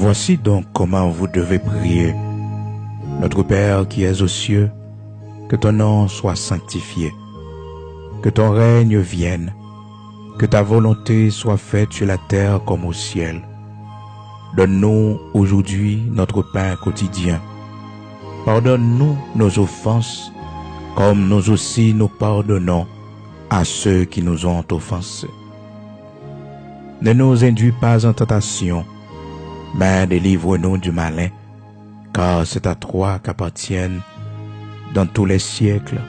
Voici donc comment vous devez prier. Notre Père qui es aux cieux, que ton nom soit sanctifié, que ton règne vienne, que ta volonté soit faite sur la terre comme au ciel. Donne-nous aujourd'hui notre pain quotidien. Pardonne-nous nos offenses, comme nous aussi nous pardonnons à ceux qui nous ont offensés. Ne nous induis pas en tentation, mais délivre-nous du malin, car c'est à toi qu'appartiennent, dans tous les siècles,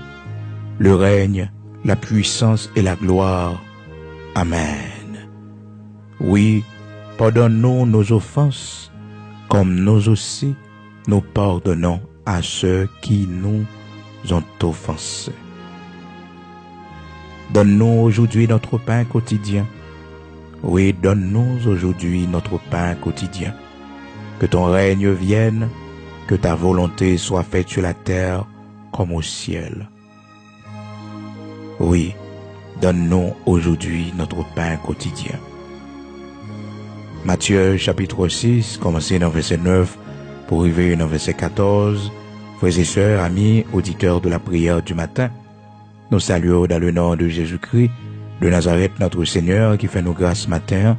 le règne, la puissance et la gloire. Amen. Oui, pardonne-nous nos offenses, comme nous aussi nous pardonnons à ceux qui nous ont offensés. Donne-nous aujourd'hui notre pain quotidien. Oui, donne-nous aujourd'hui notre pain quotidien. Que ton règne vienne, que ta volonté soit faite sur la terre comme au ciel. Oui, donne-nous aujourd'hui notre pain quotidien. Matthieu chapitre 6, commencez dans verset 9 pour arriver dans verset 14. Frères et sœurs, amis, auditeurs de la prière du matin, nous saluons dans le nom de Jésus-Christ, de Nazareth, notre Seigneur, qui fait nos grâces ce matin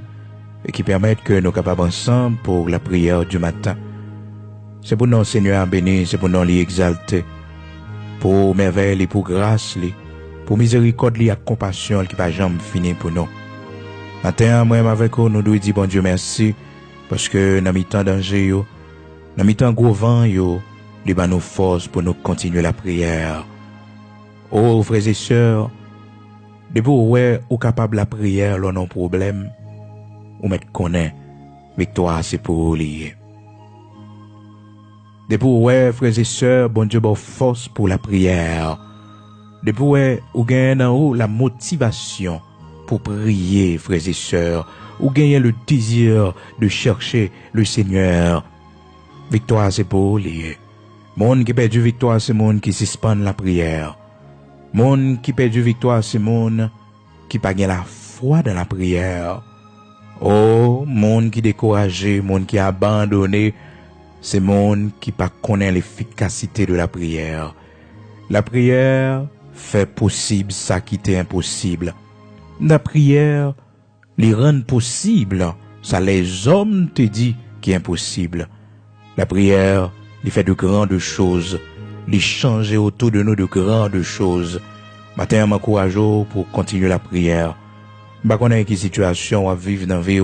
et qui permet que nous capables ensemble pour la prière du matin. C'est pour nous, Seigneur, béni, c'est pour nous les exalter, pour merveille et pour grâce, pour miséricorde et compassion qui va jamais finir pour nous. Matin, moi, avec vous, nous devons dire, bon Dieu, merci, parce que dans mes temps danger, dans mes temps gros vent, il va nous force pour nous continuer la prière. Oh, frères et sœurs, depuis ou capable la prière, là, non problème, ou mettre connaît, victoire, c'est pour lier. Depuis frères et sœurs, bon Dieu, bon force pour la prière. Depuis ou gagne en haut la motivation pour prier, frères et sœurs, ou gagne le désir de chercher le Seigneur. Victoire, c'est pour lier. Monde qui perdu victoire, c'est monde qui suspend la prière. Monde qui perdu victoire, c'est monde qui pas gagne la foi dans la prière. Oh, monde qui découragé, monde qui abandonné, c'est monde qui pas connaît l'efficacité de la prière. La prière fait possible ça qui était impossible. La prière les rend possible ça les hommes te dit qui est impossible. La prière les fait de grandes choses, les changer autour de nous de grandes choses. Matin, m'encourage pour continuer la prière. Pas connaître quelle situation à vivre dans la vie,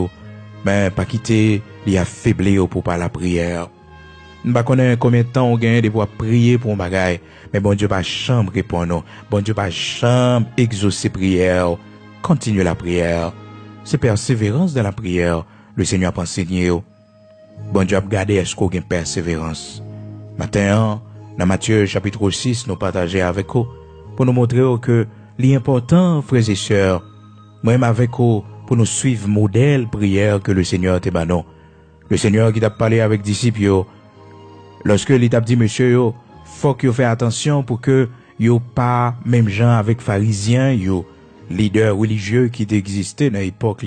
mais pas quitter les affaiblir pour pas la prière. Pas connaître combien de temps on gagne de pouvoir prier pour un bagage, mais bon Dieu pas chambre répondre nous. Bon Dieu pas chambre exaucer prière. Continue la prière. C'est persévérance dans la prière. Le Seigneur a enseigné. Bon Dieu a regardé est-ce qu'on a une persévérance. Matin, dans Matthieu chapitre 6, nous partageons avec vous pour nous montrer que l'important, frères et sœurs, moi-même avec vous, pour nous suivre modèle prière que le Seigneur t'a donné. Le Seigneur qui t'a parlé avec disciples, lorsque il t'a dit, monsieur, faut que vous fassiez attention pour que vous pas même gens avec pharisiens, leaders religieux qui existaient dans l'époque.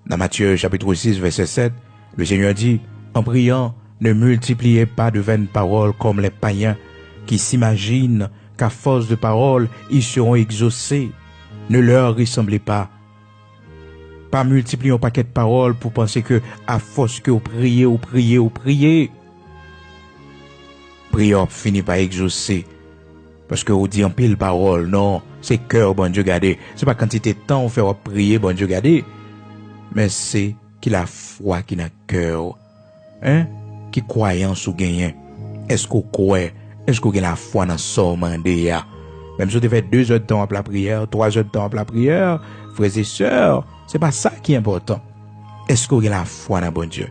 Dans Matthieu chapitre 6, verset 7, le Seigneur dit, en priant, ne multipliez pas de vaines paroles comme les païens qui s'imaginent qu'à force de paroles, ils seront exaucés. Ne leur ressemblez pas. Pas multiplier un paquet de paroles pour penser que à force que vous priez, prière finit par exaucer. Parce que vous dites en pile parole, non, c'est cœur, bon Dieu, gardez. C'est pas quantité de temps on fait prier, bon Dieu, gardez. Mais c'est qu'il a foi qui n'a cœur. Hein? Qui croyance ou gagnant. Est-ce qu'on croit? Est-ce qu'on a la foi dans son mandat? Même si vous fait 2 heures de temps à la prière, 3 heures de temps à la prière, frères et sœurs, c'est pas ça qui est important. Est-ce qu'on a la foi dans bon Dieu?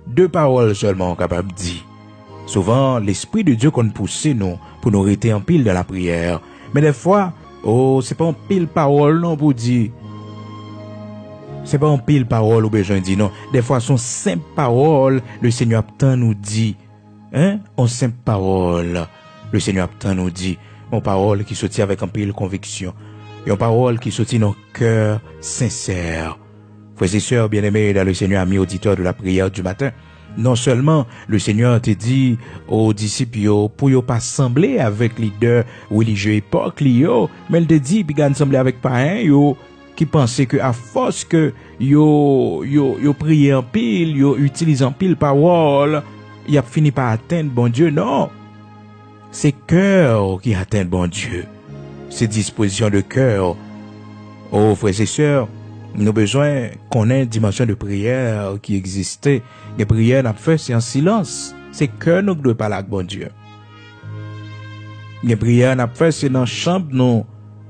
2 paroles seulement capable de dire. Souvent, l'Esprit de Dieu qu'on pousse nous pour nous rester en pile dans la prière. Mais des fois, c'est pas en pile parole non pour dire. C'est pas en pile parole ou besoin de dire non. Des fois, son simple parole, le Seigneur tant nous dit. Hein? En simple parole, le Seigneur tant nous dit. Une parole qui sortit avec un pile conviction. Une parole qui sortit dans cœur sincère. Frères et sœurs bien-aimés dans le Seigneur, amis auditeurs de la prière du matin, non seulement le Seigneur te dit aux disciples pour ne pas sembler avec leaders religieux époque, mais il te dit puis sembler avec païens qui pensaient que à force que yo prié en pile, yo utilisé en pile parole, il a fini par atteindre bon Dieu. Non, c'est cœur qui atteint bon Dieu. C'est disposition de cœur. Oh frères et sœurs, nous avons besoin qu'on ait une dimension de prière qui existait. Les prières n'a fait c'est en silence. C'est cœur nous qui doit parler avec bon Dieu. Les prières n'a fait c'est dans la chambre nous.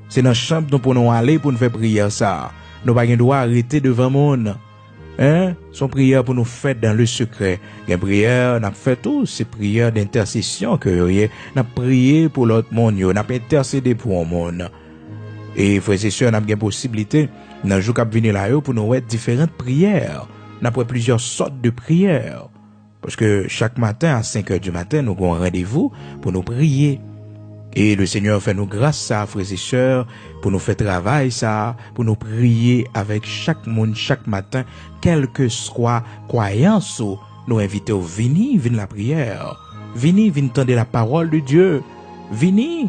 C'est dans la chambre nous pour nous aller pour nous faire prière ça. Nous pas droit arrêter devant le monde. Hein? Son prière pour nous faire dans le secret. Les prières n'a fait tout, c'est prière d'intercession que n'a prié pour l'autre monde, n'a intercédé pour le monde. Et frères et sœurs, n'a bien possibilité dans le jour qui venir là pour nous faire différentes prières. N'a pas plusieurs sortes de prières. Parce que chaque matin à 5h du matin, nous avons un rendez-vous pour nous prier. Et le Seigneur fait nous grâce ça, frères et sœurs, pour nous faire travail ça, pour nous prier avec chaque monde, chaque matin, quelle que soit croyance, nous inviter au venir la prière. Venez tendre la parole de Dieu. Venez.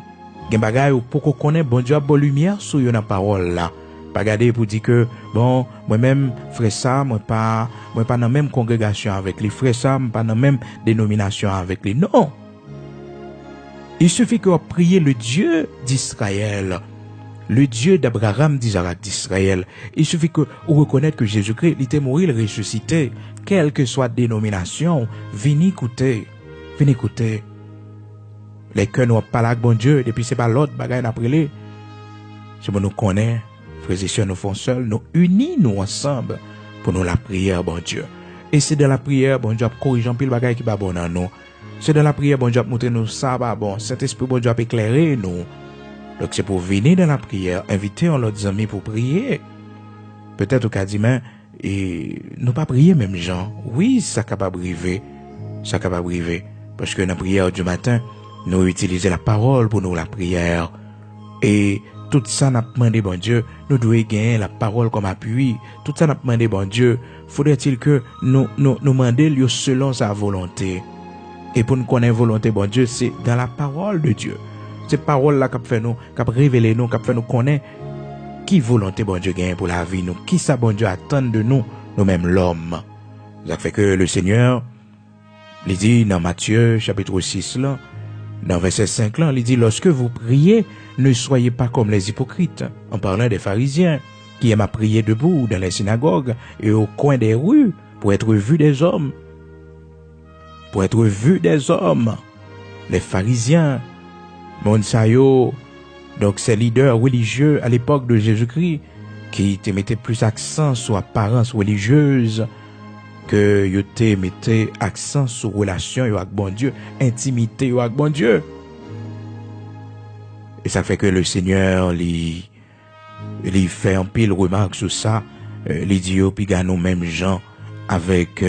Gen bagay pour qu'on connaisse bon Dieu a bonne lumière sur la parole là. Pas garder pour dire que bon moi-même frère ça moi pas dans la même congrégation avec les frères ça pas dans la même dénomination avec les. Non. Il suffit que vous priez le Dieu d'Israël, le Dieu d'Abraham, d'Isaac, d'Israël. Il suffit que vous reconnaître que Jésus-Christ il était mort, il ressuscité, quelle que soit la dénomination, venez écouter. Venez écouter. Les cœurs nous parlent avec bon Dieu, depuis c'est pas l'autre bagaille d'après les. C'est bon nous connaît, frères et sœurs nous font seuls, nous unis nous ensemble pour nous la prière bon Dieu. Et c'est dans la prière bon Dieu corrigeant pile bagaille qui pas bon dans nous. C'est dans la prière bon Dieu montrer nous ça va bon, cet esprit bon Dieu éclairer nous. Donc c'est pour venir dans la prière, inviter nos amis pour prier. Peut-être au cas d'humain et nous pas prier même gens. Oui, ça capable arriver. Ça capable arriver parce que dans la prière du matin nous utilisons la parole pour nous la prière. Et tout ça n'a pas demandé bon Dieu, nous devons gagner la parole comme appui. Tout ça n'a pas demandé bon Dieu, faudrait-il que nous demandions selon sa volonté. Et pour nous connaître volonté bon Dieu, c'est dans la parole de Dieu. Cette parole là qui fait nous, qui révèle nous, qui fait nous connaître qui volonté bon Dieu gagne pour la vie nous, qui ça bon Dieu attend de nous, nous-mêmes l'homme. Ça fait que le Seigneur il dit dans Matthieu chapitre 6 là, dans verset 5 là, il dit lorsque vous priez, ne soyez pas comme les hypocrites, en parlant des pharisiens qui aiment à prier debout dans les synagogues et au coin des rues pour être vus des hommes. Pour être vus des hommes. Les pharisiens, Monsayo, donc ces leaders religieux à l'époque de Jésus-Christ qui te mettaient plus accent sur apparence religieuse que yo te mettaient accent sur relation avec bon Dieu, intimité avec bon Dieu. Et ça fait que le Seigneur il fait un pile remarque sur ça, il dit yo puis nous mêmes gens avec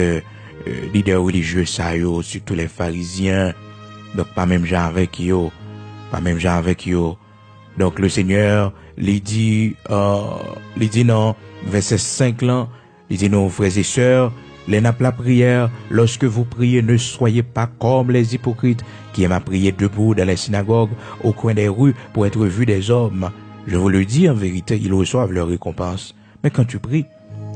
leaders religieux ça yo, surtout les pharisiens, donc pas même gens avec yo. Donc le Seigneur il dit non verset 5 là, il dit non frères et sœurs, les nappes la prière, lorsque vous priez, ne soyez pas comme les hypocrites qui aiment à prier debout dans les synagogues, au coin des rues, pour être vus des hommes. Je vous le dis en vérité, ils reçoivent leur récompense. Mais quand tu pries,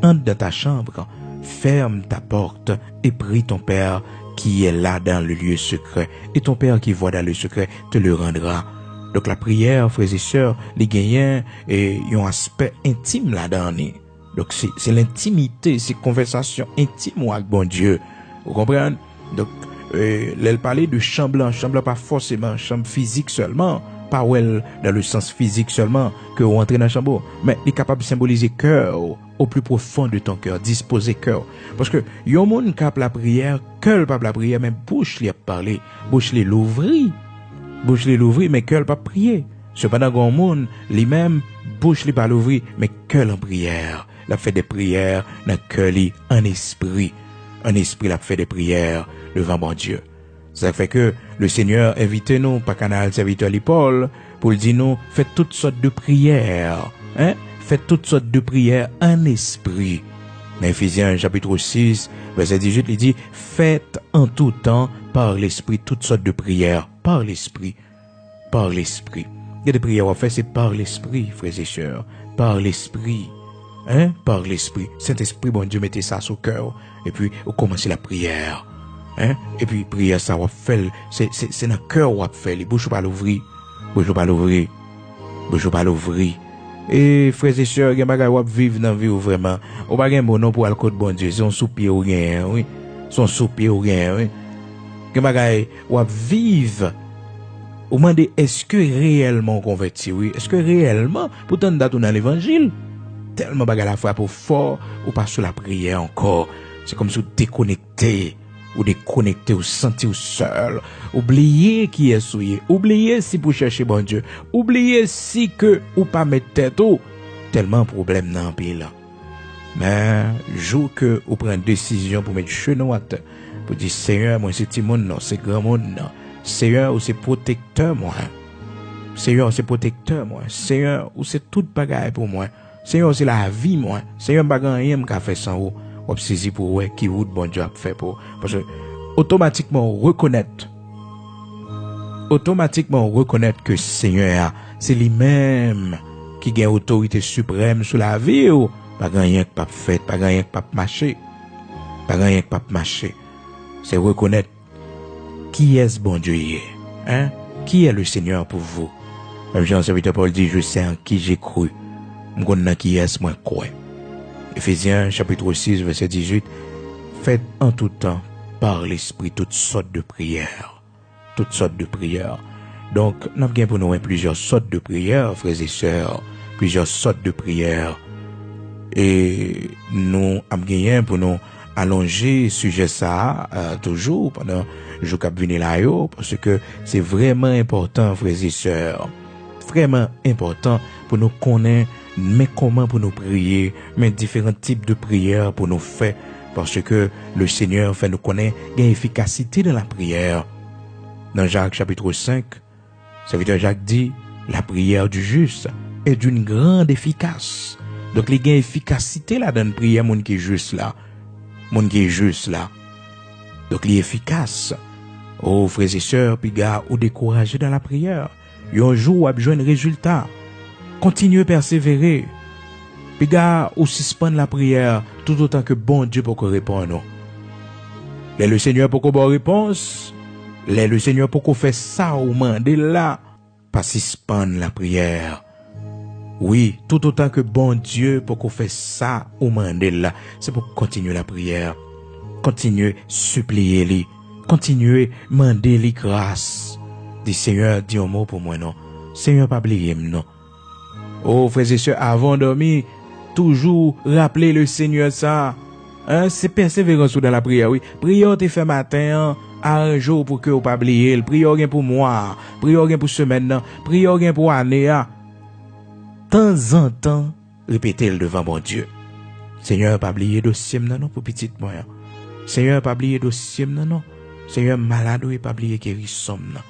entre dans ta chambre, ferme ta porte et prie ton Père qui est là dans le lieu secret. Et ton Père qui voit dans le secret te le rendra. Donc la prière, frères et sœurs, les gagnants, et ils ont un aspect intime là-dedans. Donc c'est l'intimité, c'est conversation intime avec bon Dieu. Vous comprenez? Donc elle parlait de chambre pas forcément chambre physique seulement, pas dans le sens physique seulement que vous entrez dans la chambre, mais il est capable de symboliser cœur au plus profond de ton cœur, disposer cœur. Parce que yon moun cap la prière, cœur pas la prière, mais bouche li a parlé, bouche li l'ouvri, mais cœur pas prier. Cependant gon moun lui-même bouche li pas l'ouvri, mais cœur en prière. La fait des prières dans cœur li en esprit la fait des prières devant bon Dieu. Ça fait que le Seigneur invite nous par canal serviteur Paul pour dire nous faites toutes sortes de prières, faites toutes sortes de prières en esprit. Dans Éphésiens chapitre 6, verset 18, il dit, faites en tout temps par l'esprit toutes sortes de prières, par l'esprit, par l'esprit. Il y a des prières à faire, c'est par l'esprit, frères et sœurs, par l'esprit, hein, par l'esprit. Saint-Esprit, bon Dieu, mettez ça sur cœur, et puis, on commence la prière, hein, et puis, prière, ça va faire, c'est dans le cœur qu'on va faire, les bouches pas l'ouvrir, bouche pas l'ouvrir, bouche pas l'ouvrir. Et frères et sœurs, il y a des gens qui vivent dans la vie vraiment. On va pas bon nom pour le côté bon Dieu, c'est un soupir ou rien, oui. C'est un soupir ou rien, oui. Il y a des gens qui vivent. On demande est-ce que réellement converti, oui. Est-ce que réellement, pourtant nous dans l'évangile, tellement bagarre la frappe au fort, ou pas sur la prière encore. C'est comme si vous déconnectez. Ou déconnecter, ou sentir seul, oubliez qui est souillé, oubliez si vous cherchez bon Dieu, oubliez si que ou pas mettre tête ou, tellement problème dans le pays là. Mais, jour que vous prenez une décision pour mettre chenou à terre, pour dire Seigneur, moi c'est petit monde non, c'est grand monde non, Seigneur, ou c'est protecteur moi, Seigneur, c'est protecteur moi, Seigneur, ou c'est toute bagaille pour moi, Seigneur, c'est la vie moi, Seigneur, bagaille rien m'a fait sans vous. On saisi pour ouais qui route bon Dieu a fait pour parce que automatiquement reconnaître que Seigneur c'est lui-même qui gagne autorité suprême sur la vie ou pas rien que pas fait pas rien que pas marcher c'est reconnaître qui est ce bon Dieu hein qui est le Seigneur pour vous même Jean serviteur Paul dit je sais en qui j'ai cru me connais qui est moi crois. Éphésiens chapitre 6 verset 18, faites en tout temps par l'esprit toutes sortes de prières. Toutes sortes de prières. Donc, nous avons pour nous plusieurs sortes de prières, frères et sœurs, plusieurs sortes de prières. Et nous avons gagné pour nous allonger sujet ça toujours pendant le jour qui vient là, parce que c'est vraiment important, frères et sœurs. Vraiment important pour nous connaître mais comment pour nous prier, mais différents types de prières pour nous faire, parce que le Seigneur fait nous connaître l'efficacité de la prière. Dans Jacques chapitre 5, serviteur Jacques dit, la prière du juste est d'une grande efficace. Donc, il y a une efficacité là dans la prière, mon qui est juste là. Donc, il est efficace. Oh, frères et sœurs, puis gars, ou découragés dans la prière. Il y a un jour où besoin de résultat. Continuez à persévérer. Puis gars, ou suspendre la prière tout autant que bon Dieu pour qu'on réponde. Là, le Seigneur pour qu'on bonne réponse. Là, le Seigneur pour qu'on fait ça ou mandé là. Pas suspendre la prière. Oui, tout autant que bon Dieu pour qu'on fait ça ou mandé là. C'est pour continuer la prière. Continuez supplier lui. Continuez demander lui grâce. Dis Seigneur, dis un mot pour moi non. Seigneur, pas oublier non. Oh, frères et sœurs, avant de dormir, toujours rappeler le Seigneur ça. Hein, c'est persévérance dans la prière, oui. Prière te fait matin, un jour pour que vous pas oublier. Prière pour moi. Prière pour semaine, prière pour année. Temps en temps, répétez-le devant mon Dieu. Seigneur, pas oublier dossier non pour petite moi. Seigneur, pas oublier dossier non. Seigneur, malade ou pas oublier guérison non.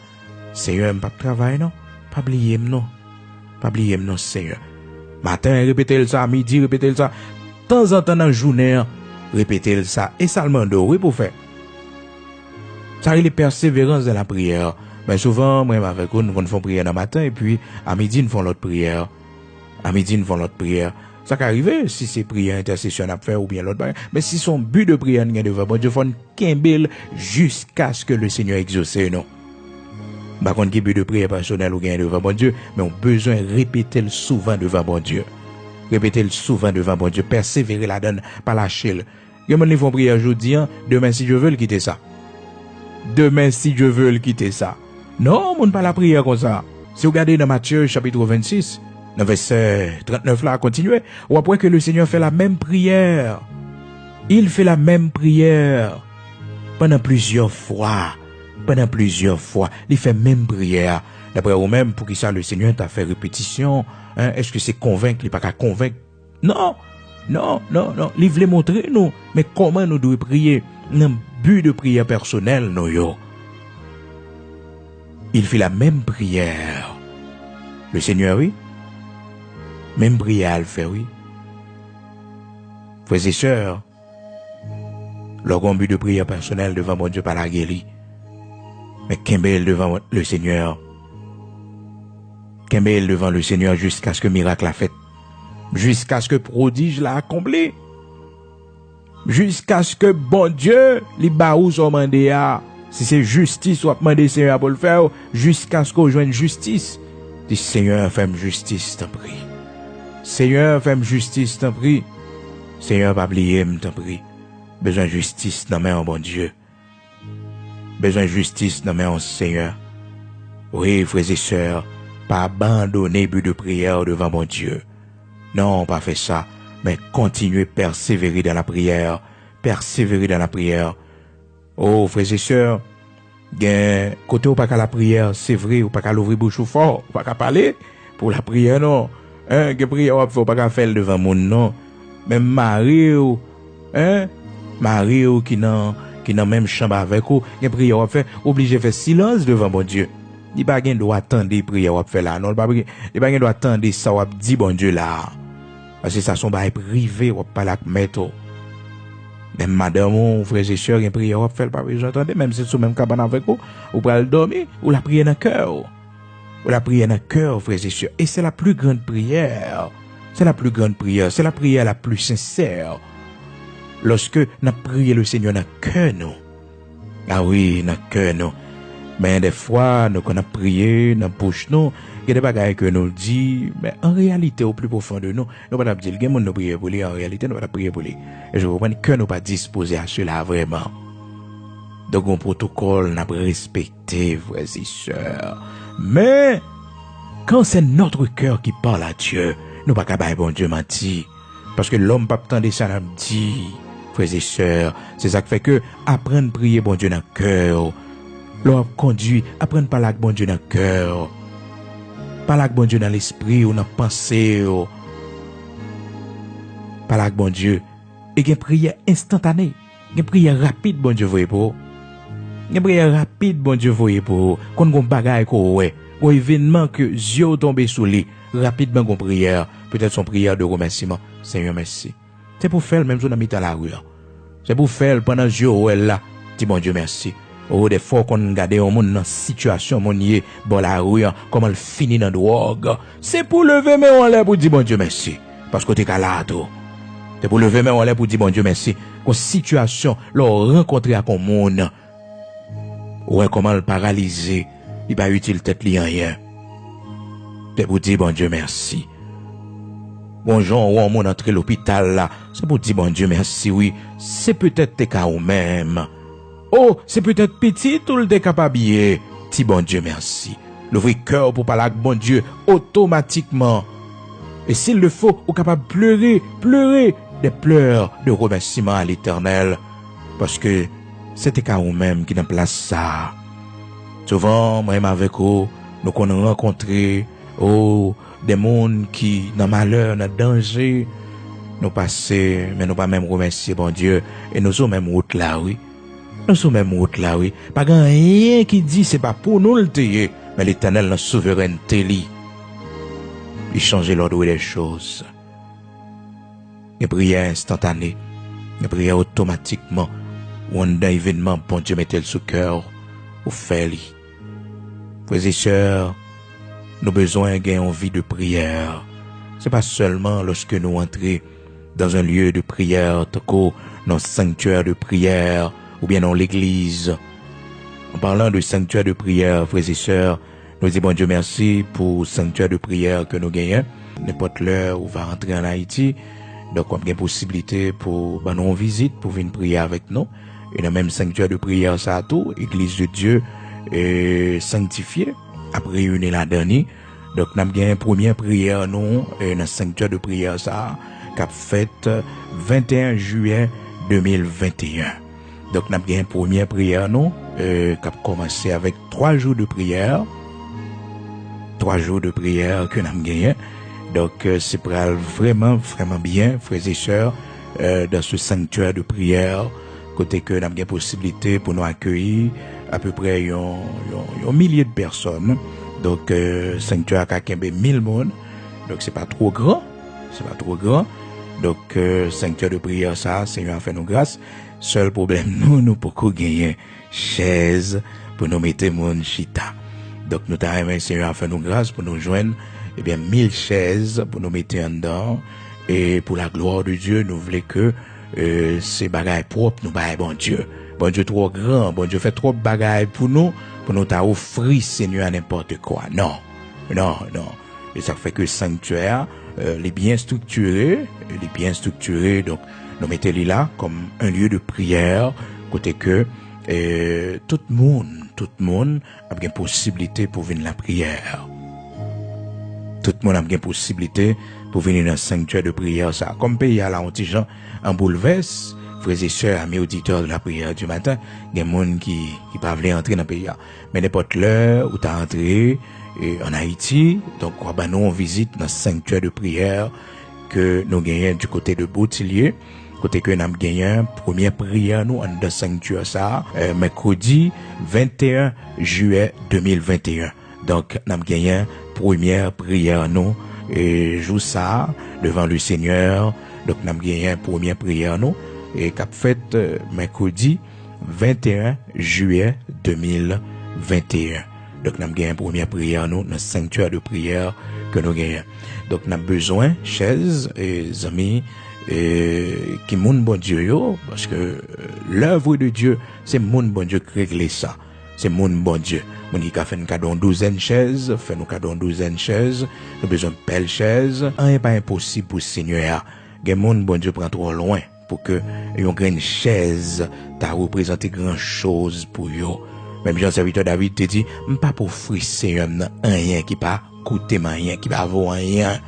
Seigneur, pas travail non. Pas oublier non. Pas oublier non, Seigneur. Matin, répétez-le ça, midi, répétez-le ça. Temps en temps dans la journée, répétez-le ça. Et ça le mande, oui, pour faire. Ça, il est persévérance dans la prière. Mais souvent, moi, avec vous, nous faisons prière dans le matin, et puis, à midi, nous faisons l'autre prière. Ça peut arriver, si c'est prière, intercession à faire, ou bien l'autre prière. Mais si son but de prière n'est devant bon Dieu, il faut qu'il jusqu'à ce que le Seigneur exauce, non. Par contre, qui but de prière personnelle ou gain devant bon Dieu, mais on a besoin de répéter le souvent devant bon Dieu. Répéter le souvent devant bon Dieu. Persévérer la donne, pas lâcher le. Il y a des gens qui prier aujourd'hui, demain si je veux le quitter ça. Non, on ne pas la prière comme ça. Si vous regardez dans Matthieu chapitre 26, dans verset 39 là, continuez. Ou après que le Seigneur fait la même prière. Il fait la même prière pendant plusieurs fois. Il fait même prière. D'après vous-même, pour qui ça le Seigneur t'a fait répétition, hein? Est-ce que c'est convaincre, il n'est pas qu'à convaincre? Non. Il voulait montrer nous, mais comment nous devons prier? Un but de prière personnelle, nous yo. Il fait la même prière. Le Seigneur, oui. Même prière, il fait, oui. Frères et sœurs, leur but de prière personnelle devant mon Dieu par la guérie. Mais Kembel devant le Seigneur. Kembel devant le Seigneur jusqu'à ce que miracle a fait. Jusqu'à ce que prodige l'a accompli. Jusqu'à ce que bon Dieu, li ba ou son mandéa. Si c'est justice ou a demandé Seigneur pour le faire, jusqu'à ce qu'on joigne justice. Dis Seigneur, fais-moi justice, t'en prie. Seigneur, fais-moi justice, t'en prie. Seigneur, pas oublier, t'en prie. Besoin de justice dans main, bon Dieu. Besoin de justice dans main, Seigneur. Oui, frères et sœurs, pas abandonner but de prière devant mon Dieu. Non, pas fait ça, mais continuer persévérer dans la prière. Persévérer dans la prière. Oh, frères et sœurs, côté ou pas qu'à la prière, c'est vrai, ou pas qu'à l'ouvrir bouche ou fort, ou pas qu'à parler pour la prière, non. Que prière, ou pas qu'à faire devant mon non. Même Marie ou, Marie ou qui n'a même chambre avec ou, que prière ou fait, obligé de faire silence devant mon Dieu. Il pas gain doit attendre prière ou faire là, non, il pas gain doit attendre ça ou dit bon Dieu là. Parce que ça son bail privé ou pas la mettre. Même madame ou frères et sœurs, une prière ou faire pas besoin d'entendre, même si c'est sous même cabane avec vous, ou pour aller dormir, ou la prière dans le cœur. Ou la prière dans le cœur, frères et sœurs. Et c'est la plus grande prière. C'est la plus grande prière. C'est la prière la plus sincère. Lorsque nous prions le Seigneur dans le cœur, nous. Ah oui, dans le cœur, nous. Mais des fois, nous, quand on a prié, dans la bouche, nous, il y a des bagages que nous dit, mais en réalité, au plus profond de nous, nous ne pouvons pas dire, il y a nous prier pour lui, en réalité, nous ne pouvons pas prier pour lui. Et je comprends que nous ne pas disposer à cela vraiment. Donc, un protocole, nous avons respecté, frères et sœurs. Mais, quand c'est notre cœur qui parle à Dieu, nous ne pouvons pas bon Dieu mentir. Parce que l'homme ne peut pas attendre ça, nous dit, frères et sœurs, c'est ça qui fait que, apprendre à prier bon Dieu dans le cœur, l'on conduit, apprendre à parler avec bon Dieu dans le cœur. Parler avec bon Dieu dans l'esprit ou dans la pensée. Parler avec bon Dieu. Et il y a une prière instantanée. Il y a une prière rapide, bon Dieu, voyez pour. Il y a une prière rapide, bon Dieu, voyez pour. Quand on bagaille, un événement que Dieu tombe sous lui, rapidement, on prière. Peut-être son prière de remerciement. Seigneur, merci. C'est pour faire, même si on a mis dans la rue. C'est pour faire pendant Dieu, là. Dis bon Dieu, merci. Oh, des fois qu'on regarde un monde dans situation, mon yé, bon la rue, comment il finit dans drogue. C'est pour lever mes en l'air pour dire bon Dieu merci. Parce que t'es calato. C'est pour lever mes en l'air pour dire bon Dieu merci. Qu'on situation, leur rencontrer avec un monde. Ouais, comment le paralyser. Il pas utile tête li rien. C'est pour dire bon Dieu merci. Bonjour, ou on monde entre l'hôpital là. C'est pour dire bon Dieu merci, oui. C'est peut-être tes cas ou même. Oh, c'est peut-être petit ou le décapabillé. Ti bon Dieu merci. L'ouvrir cœur pour parler avec bon Dieu automatiquement. Et s'il le faut, ou capable de pleurer des pleurs de remerciement à l'Éternel. Parce que c'était qu'à vous-même qui n'a place ça. Souvent, moi-même avec vous, nous qu'on rencontré, des mondes qui, dans malheur, dans danger, nous passer, mais nous pas même remercier bon Dieu. Et nous sommes même route là, oui. Nous sommes même route là, oui. Pas rien qui dit c'est pas pour nous le tailler, mais l'Éternel, la souveraineté, il change l'ordre des choses. Une prière instantanée, une prière automatiquement, ou un événement, bon Dieu mettez le sous cœur, ou fait-li. Frères et sœurs, nous besoin d'une envie de prière. C'est pas seulement lorsque nous entrons dans un lieu de prière, dans un sanctuaire de prière, ou bien dans l'église. En parlant de sanctuaire de prière, frères et sœurs, nous disons bon Dieu merci pour le sanctuaire de prière que nous gagnons. N'importe l'heure où va rentrer en Haïti, donc on a une possibilité pour nous visite, pour venir prier avec nous. Et dans le même sanctuaire de prière, ça a tout, église de Dieu sanctifiée, après une la dernière. Donc nous avons une première prière, nous, dans le sanctuaire de prière, ça, qui a fait 21 juillet 2021. Donc, nous avons une première prière, nous, qui a commencé avec 3 jours de prière. 3 jours de prière que nous avons gagné. Donc, c'est vraiment, vraiment bien, frères et sœurs, dans ce sanctuaire de prière, côté que nous avons une possibilité pour nous accueillir à peu près un millier de personnes. Donc, sanctuaire qui a 1000 personnes. Donc, c'est pas trop grand. C'est pas trop grand. Donc, sanctuaire de prière, ça, Seigneur a fait nous grâce. Seul problème, nous pouvons gagner chaise pour nous mettre mon chita. Donc, nous t'avons Seigneur a fait nous grâce pour nous joindre, 1000 chaises pour nous mettre en dedans. Et pour la gloire de Dieu, nous voulons que, ces bagailles propres, nous baillons bon Dieu. Bon Dieu trop grand, bon Dieu fait trop de bagailles pour nous t'offrir, Seigneur, n'importe quoi. Non. Et ça fait que sanctuaire, les bien structurés, donc, nous mettons là comme un lieu de prière, côté que, tout le monde a bien possibilité pour venir la prière. Tout le monde a bien possibilité pour venir dans le sanctuaire de prière, ça. Comme pays à la gens en bouleverse, frères et sœurs, amis auditeurs de la prière du matin, il y a des gens qui peuvent venir entrer dans le pays. Mais n'importe l'heure où tu as entré, en Haïti, donc, nous, on visite dans le sanctuaire de prière que nous gagnons du côté de Boutillier, côté que nous avons gagné première prière, nous, dans le sanctuaire, ça, mercredi 21 juillet 2021. Donc, nous avons gagné première prière, nous, et joue ça, devant le Seigneur. Donc, nous avons gagné première prière, nous, et qu'a fait, mercredi 21 juillet 2021. Donc, nous avons gagné première prière, nous, dans le sanctuaire de prière que nous gagnons. Donc, nous avons besoin, chaises et amis, qui moun bon Dieu, yo, parce que l'œuvre de Dieu, c'est moun bon Dieu qui règle ça. C'est moun bon Dieu. Moun qui a fait un cadeau en 12 chaises, fait nous cadeau en 12 chaises, nous besoin de belles chaises. Rien pas impossible pour le Seigneur. Gen moun bon Dieu prend trop loin pour que yon grande chaise t'a représenté grand chose pour yo. Même Jean-Serviteur David te dit, m'pas pour offrir Seigneur rien qui pas coûter rien, qui pas vaut rien.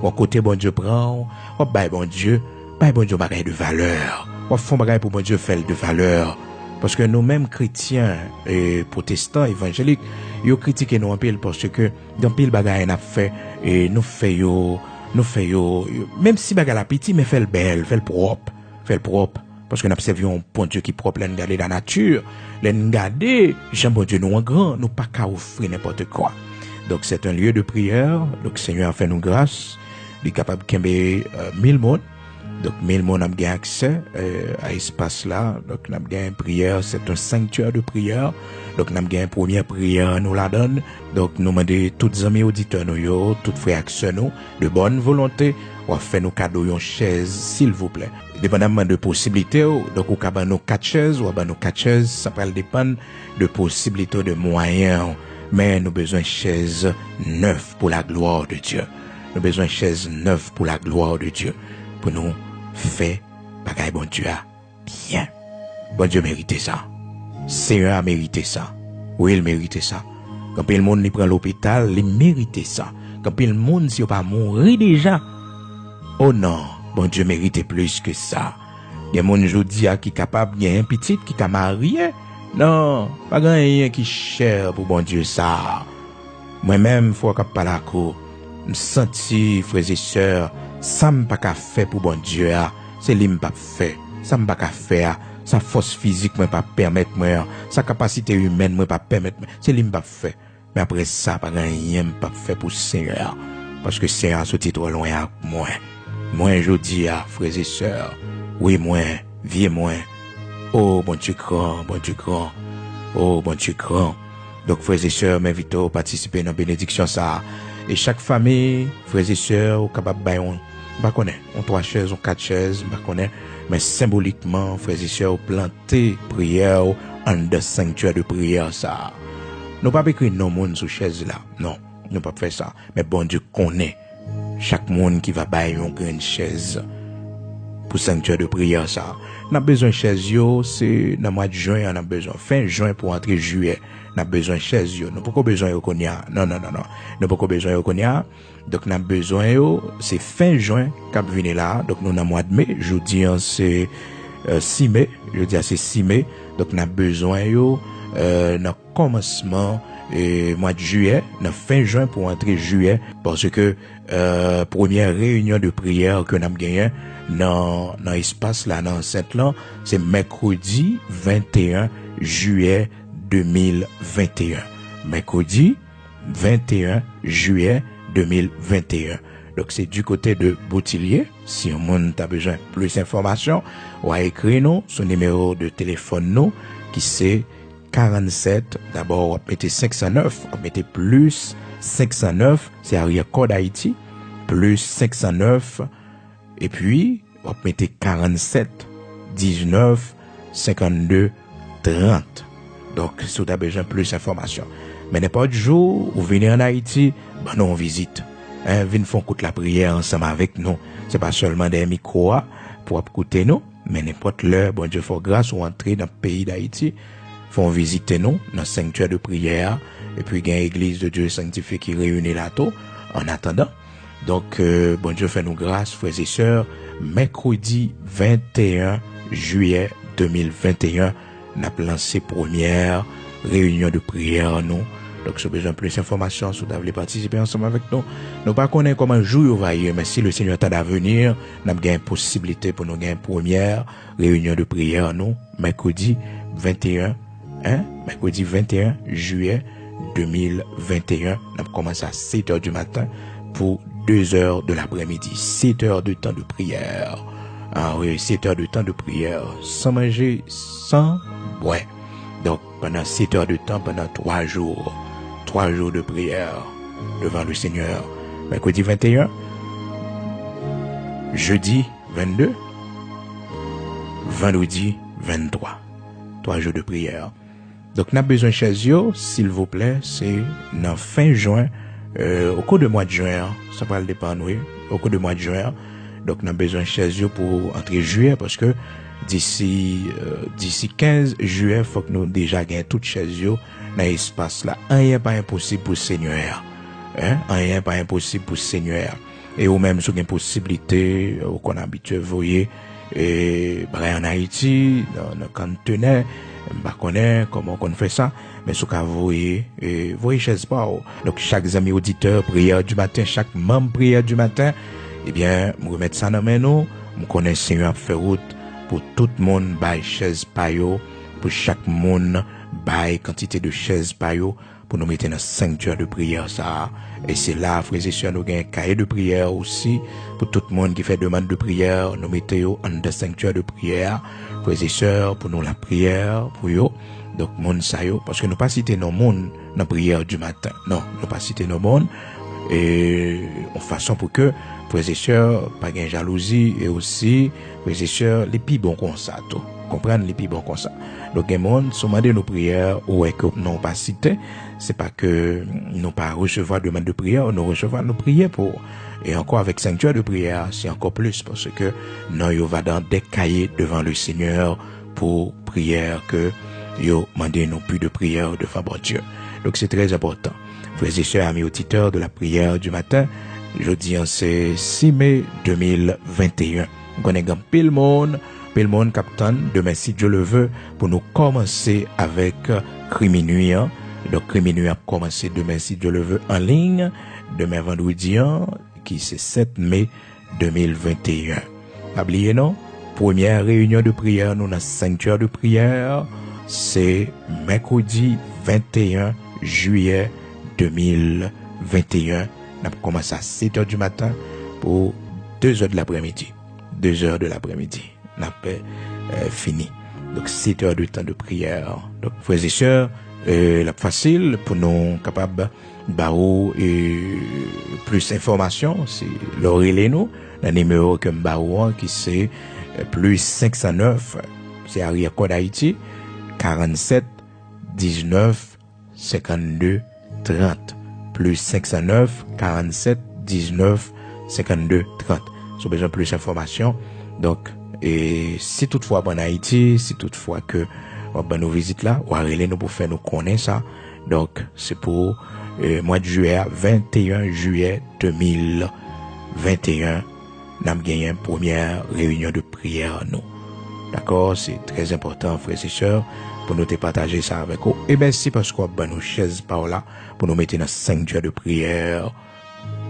Ou côté bon Dieu prend, ou bail bon Dieu bagaille de valeur. Ou font bagaille pour bon Dieu faire de valeur. Parce que nous-mêmes chrétiens et protestants évangéliques, yo critiquent nous en pile parce que dans pile bagaille n'a fait et nous fait yo même si bagaille la petit mais fait le belle, fait le propre. Parce que nous observons un bon Dieu qui propre, nous regarder la nature, nous regarder, Jean bon Dieu nous en grand, nous pas qu'à offrir n'importe quoi. Donc c'est un lieu de prière, donc Seigneur a fait nous grâce, il est capable de 1000 monde. Donc 1000 monde a bien accès à espace là, donc nous avons bien une prière, c'est un sanctuaire de prière. Donc nous avons bien une première prière, nous la donne. Donc nous demandons tous les amis auditeurs nous, toutes frères et sœurs nous, de bonne volonté, ou faire nos cadeaux une chaise s'il vous plaît. Dépendamment de possibilités, donc ou capable nos 4 chaises ou nos 4 chaises, ça peut dépendre de possibilités de moyens. Mais nous avons besoin de chaises neuves pour la gloire de Dieu. Nous avons besoin de chaises neuves pour la gloire de Dieu. Pour nous faire bagaille bon Dieu a bien. Bon Dieu mérite ça. Seigneur a mérité ça. Oui, il mérite ça. Quand le monde prend l'hôpital, il mérite ça. Quand le monde si pas mourir déjà. Oh non, bon Dieu mérite plus que ça. Il y a des gens aujourd'hui qui sont capables, il y a un petit qui est marié. Non, pas rien qui cher pour bon Dieu ça. Moi-même, faut que pas la cour. Me senti, frères et sœurs, ça m'pas qu'à faire pour bon Dieu, c'est lui m'pas fait. Ça m'pas qu'à faire, sa force physique m'pas permettre moi, sa capacité humaine m'pas permettre, c'est lui m'pas fait. Mais après ça, pas rien m'pas fait pour Seigneur. Parce que Seigneur sorti trop loin à moi. Moi, je dis à frères et sœurs, oui, moi, vieux moi. Oh, bon Dieu grand, bon Dieu grand. Oh, bon Dieu grand. Donc, frères et sœurs, m'invite à participer à la bénédiction ça. Et chaque famille, frères et sœurs, capable de on connaît, on 3 chaises, on 4 chaises, on connaît, mais symboliquement, frères et sœurs, planter prière en de sanctuaire de prière ça. Nous pas écrire non monde sous chaise là. Non, nous pas faire ça. Mais bon Dieu connaît chaque monde qui va bailler une grande chaise pour sanctuaire de prière ça. On a besoin de chaise yo, c'est dans le mois de juin, on a besoin fin juin pour entrer juillet. On a besoin de chaise yo. Nous pas besoin de konya. Non. Nous pas besoin de konya. Donc on a besoin yo, c'est fin juin qu'a venir là. Donc nous dans le mois de mai, jeudi c'est 6 mai, jeudi c'est 6 mai. Donc on a besoin yo dans commencement mois de juillet, dans fin juin pour entrer juillet parce que première réunion de prière que nous avons gagné dans l'espace là dans cette là, c'est mercredi 21 juillet 2021. Mercredi 21 juillet 2021. Donc c'est du côté de Boutillier. Si on monde a besoin de plus d'informations, on va écrire nous son numéro de téléphone nous qui c'est 47. D'abord on va mettre 509, on va mettre plus 509, c'est arrière code Haïti, plus 509 et puis on va mettre 47 19 52 30. Donc si vous avez besoin de plus d'informations. Mais n'importe jour, vous venez en Haïti, ben nous on visite. Venez faire la prière ensemble avec nous. C'est pas seulement des micros pour écouter nous, mais n'importe l'heure, bon Dieu fait grâce ou entrer dans le pays d'Haïti, font visiter nous dans le sanctuaire de prière et puis il y a une église de Dieu sanctifié qui réunit là-tout en attendant. Donc bon Dieu fait nous grâce, frères et sœurs, mercredi 21 juillet 2021, on a lancé première réunion de prière nous. Donc, si vous avez besoin de plus d'informations, si vous voulez participer ensemble avec nous, nous pas connaître comment jouer va y, mais si le Seigneur t'a à venir, nous avons une possibilité pour nous gagner une première réunion de prière, nous, mercredi 21 juillet 2021. Nous commençons à 7 heures du matin pour 2 heures de l'après-midi. 7 heures de temps de prière. Ah oui, 7 heures de temps de prière. Sans manger, sans boire. Donc, pendant 7 heures de temps, pendant 3 jours. 3 jours de prière devant le Seigneur. Mercredi 21, jeudi 22, vendredi 23. 3 jours de prière. Donc, nous avons besoin de chez vous, s'il vous plaît, c'est dans fin juin, au cours du mois de juin, ça va le dépendre, oui, au cours du mois de juin. Donc, nous avons besoin de chez vous pour entrer juillet, parce que d'ici 15 juillet, il faut que nous déjà gagnions toute chez vous dans l'espace là. Rien pas impossible pour le Seigneur. Rien pas impossible pour le Seigneur. Et ou même sur une possibilité qu'on a habitué voyer et en Haïti, dans le cantonais, bah connaît comment on fait ça, mais ce qu'a voyer chaise pas. Donc chaque ami auditeur prière du matin, chaque membre prière du matin, eh bien, me remettre ça dans mes nous, me connaître Seigneur a fait route pour tout le monde bail chaise payo, pour chaque monde bail quantité de chaises payo pour nous mettre dans 5 heures de prière ça. Et c'est là, frères et sœurs, nous avons un cahier de prière aussi pour tout le monde qui fait demande de prière, nous mettons en 5 heures de prière, frères et sœurs, pour nous la prière pour eux. Donc monde ça yo, parce que nous pas citer nos monde dans prière du matin. Non, nous pas citer nos monde et en façon pour que frères et sœurs pas gain jalousie et aussi frères et sœurs les plus bons comme ça tout. Comprendre les plus bons comme ça. Donc les monde sont demandé nos prières ou est que non pas cité, c'est pas que nous pas recevoir demande de prière, nous recevoir nos prières pour et encore avec sanctuaire de prière, c'est encore plus parce que nous yo va dans des cahiers devant le Seigneur pour prière que yo mandé non plus de prière devant bon Dieu. Donc c'est très important. Frères et sœurs, amis auditeurs de la prière du matin, jeudi c'est 6 mai 2021. Nous connaissons pile monde captain, demain si Dieu le veut, pour nous commencer avec Criminuit. Donc Criminuit a commencé demain si Dieu le veut en ligne, demain vendredi, qui c'est 7 mai 2021. Oubliez non? Première réunion de prière, nous dans 5 heures de prière, c'est mercredi 21 juillet 2021. On a commencé à 7 heures du matin pour 2 heures de l'après-midi. 2 heures de l'après-midi. On a fini. Donc 7 heures de temps de prière. Donc frères et sœurs, la facile pour nous capables barou et plus d'informations, c'est l'orélé nous, le numéro que barou qui c'est plus 509, c'est arrière code Haïti 47 19 52 30 plus 509 47 19 52 30. Si vous avez besoin de plus d'informations, donc et si toutefois en Haïti, si toutefois que on nous visite là, ou arrêter nous pour faire nous connaître ça. Donc c'est pour mois de juillet, 21 juillet 2021, nous avons gagné une première réunion de prière nous. D'accord, c'est très important frères et sœurs pour nous partager ça avec vous. Et bien si parce qu'on a nos chaises par là pour nous mettre dans 5 heures de prière,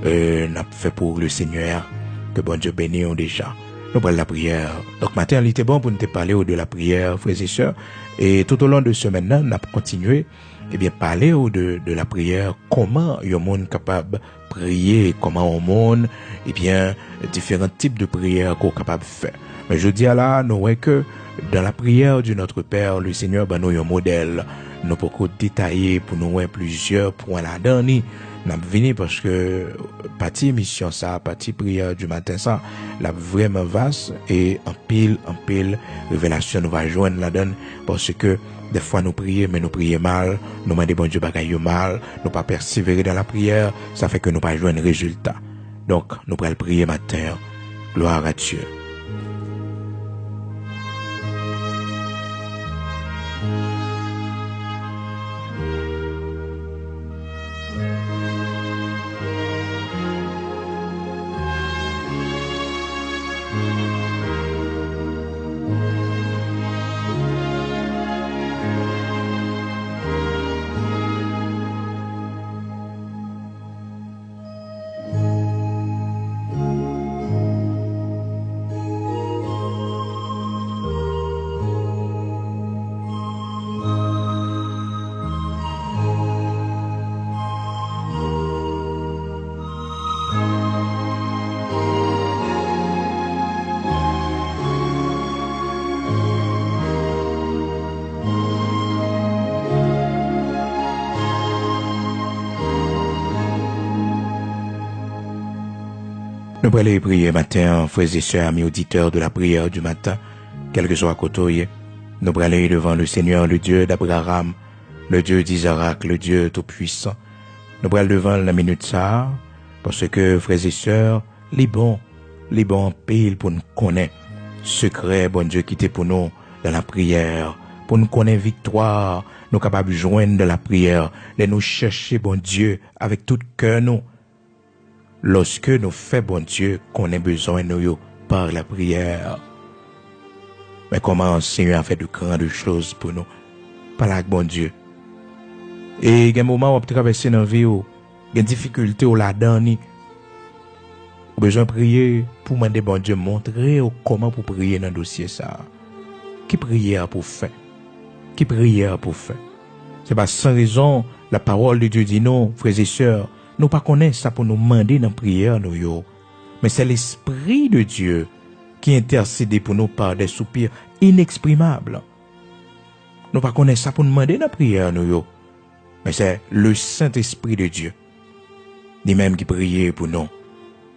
nous avons fait pour le Seigneur que bon Dieu bénisse déjà. Nous prenons la prière. Donc, matin, il était bon pour nous parler de la prière, frères et sœurs. Et tout au long de ce maintenant, nous avons continué, parler de la prière. Comment y a monde capable de prier comment au monde, eh bien, différents types de prières qu'on est capable de faire. Mais je dis à là, nous voyons que dans la prière de notre Père, le Seigneur ben nous un modèle. Nous pouvons détailler pour nous voir plusieurs points là-dedans. N'a venu parce que partie mission ça, partie prière du matin ça, la vraiment vaste et en pile révélation nous va joindre là-dedans parce que des fois nous prions mais nous prions mal, nous demandons bon Dieu bagaille mal, nous pas persévérer dans la prière, ça fait que nous pas joindre résultat. Donc nous allons prier matin. Gloire à Dieu. Nous allons aller prier matin, frères et sœurs, amis auditeurs de la prière du matin, quel que soit à côté. Nous allons aller devant le Seigneur, le Dieu d'Abraham, le Dieu d'Isaac, le Dieu tout-puissant. Nous allons aller devant la minute ça, parce que, frères et sœurs, les bons en pile pour nous connaître, secret, bon Dieu, qui était pour nous dans la prière, pour nous connaître victoire, nous capables de joindre de la prière, de nous chercher, bon Dieu, avec tout cœur, nous. Lorsque nous faisons, bon Dieu, qu'on ait besoin de nous par la prière. Mais comment le Seigneur a fait de grandes choses pour nous, par la bon Dieu. Et il y a un moment où on peut traverser dans la vie, il y a des difficultés là-dedans, on a besoin de prier pour demander, bon Dieu, montrer comment pour prier dans le dossier ça. Qui prière pour faire? Qui prière pour faire? C'est pas sans raison, la parole de Dieu dit non, frères et sœurs, nous pas connaissons ça pour nous demander dans la prière, nous yo. Mais c'est l'Esprit de Dieu qui intercède pour nous par des soupirs inexprimables. Nous pas connaissons ça pour nous demander dans la prière, nous yo. Mais c'est le Saint-Esprit de Dieu, lui-même qui prie pour nous.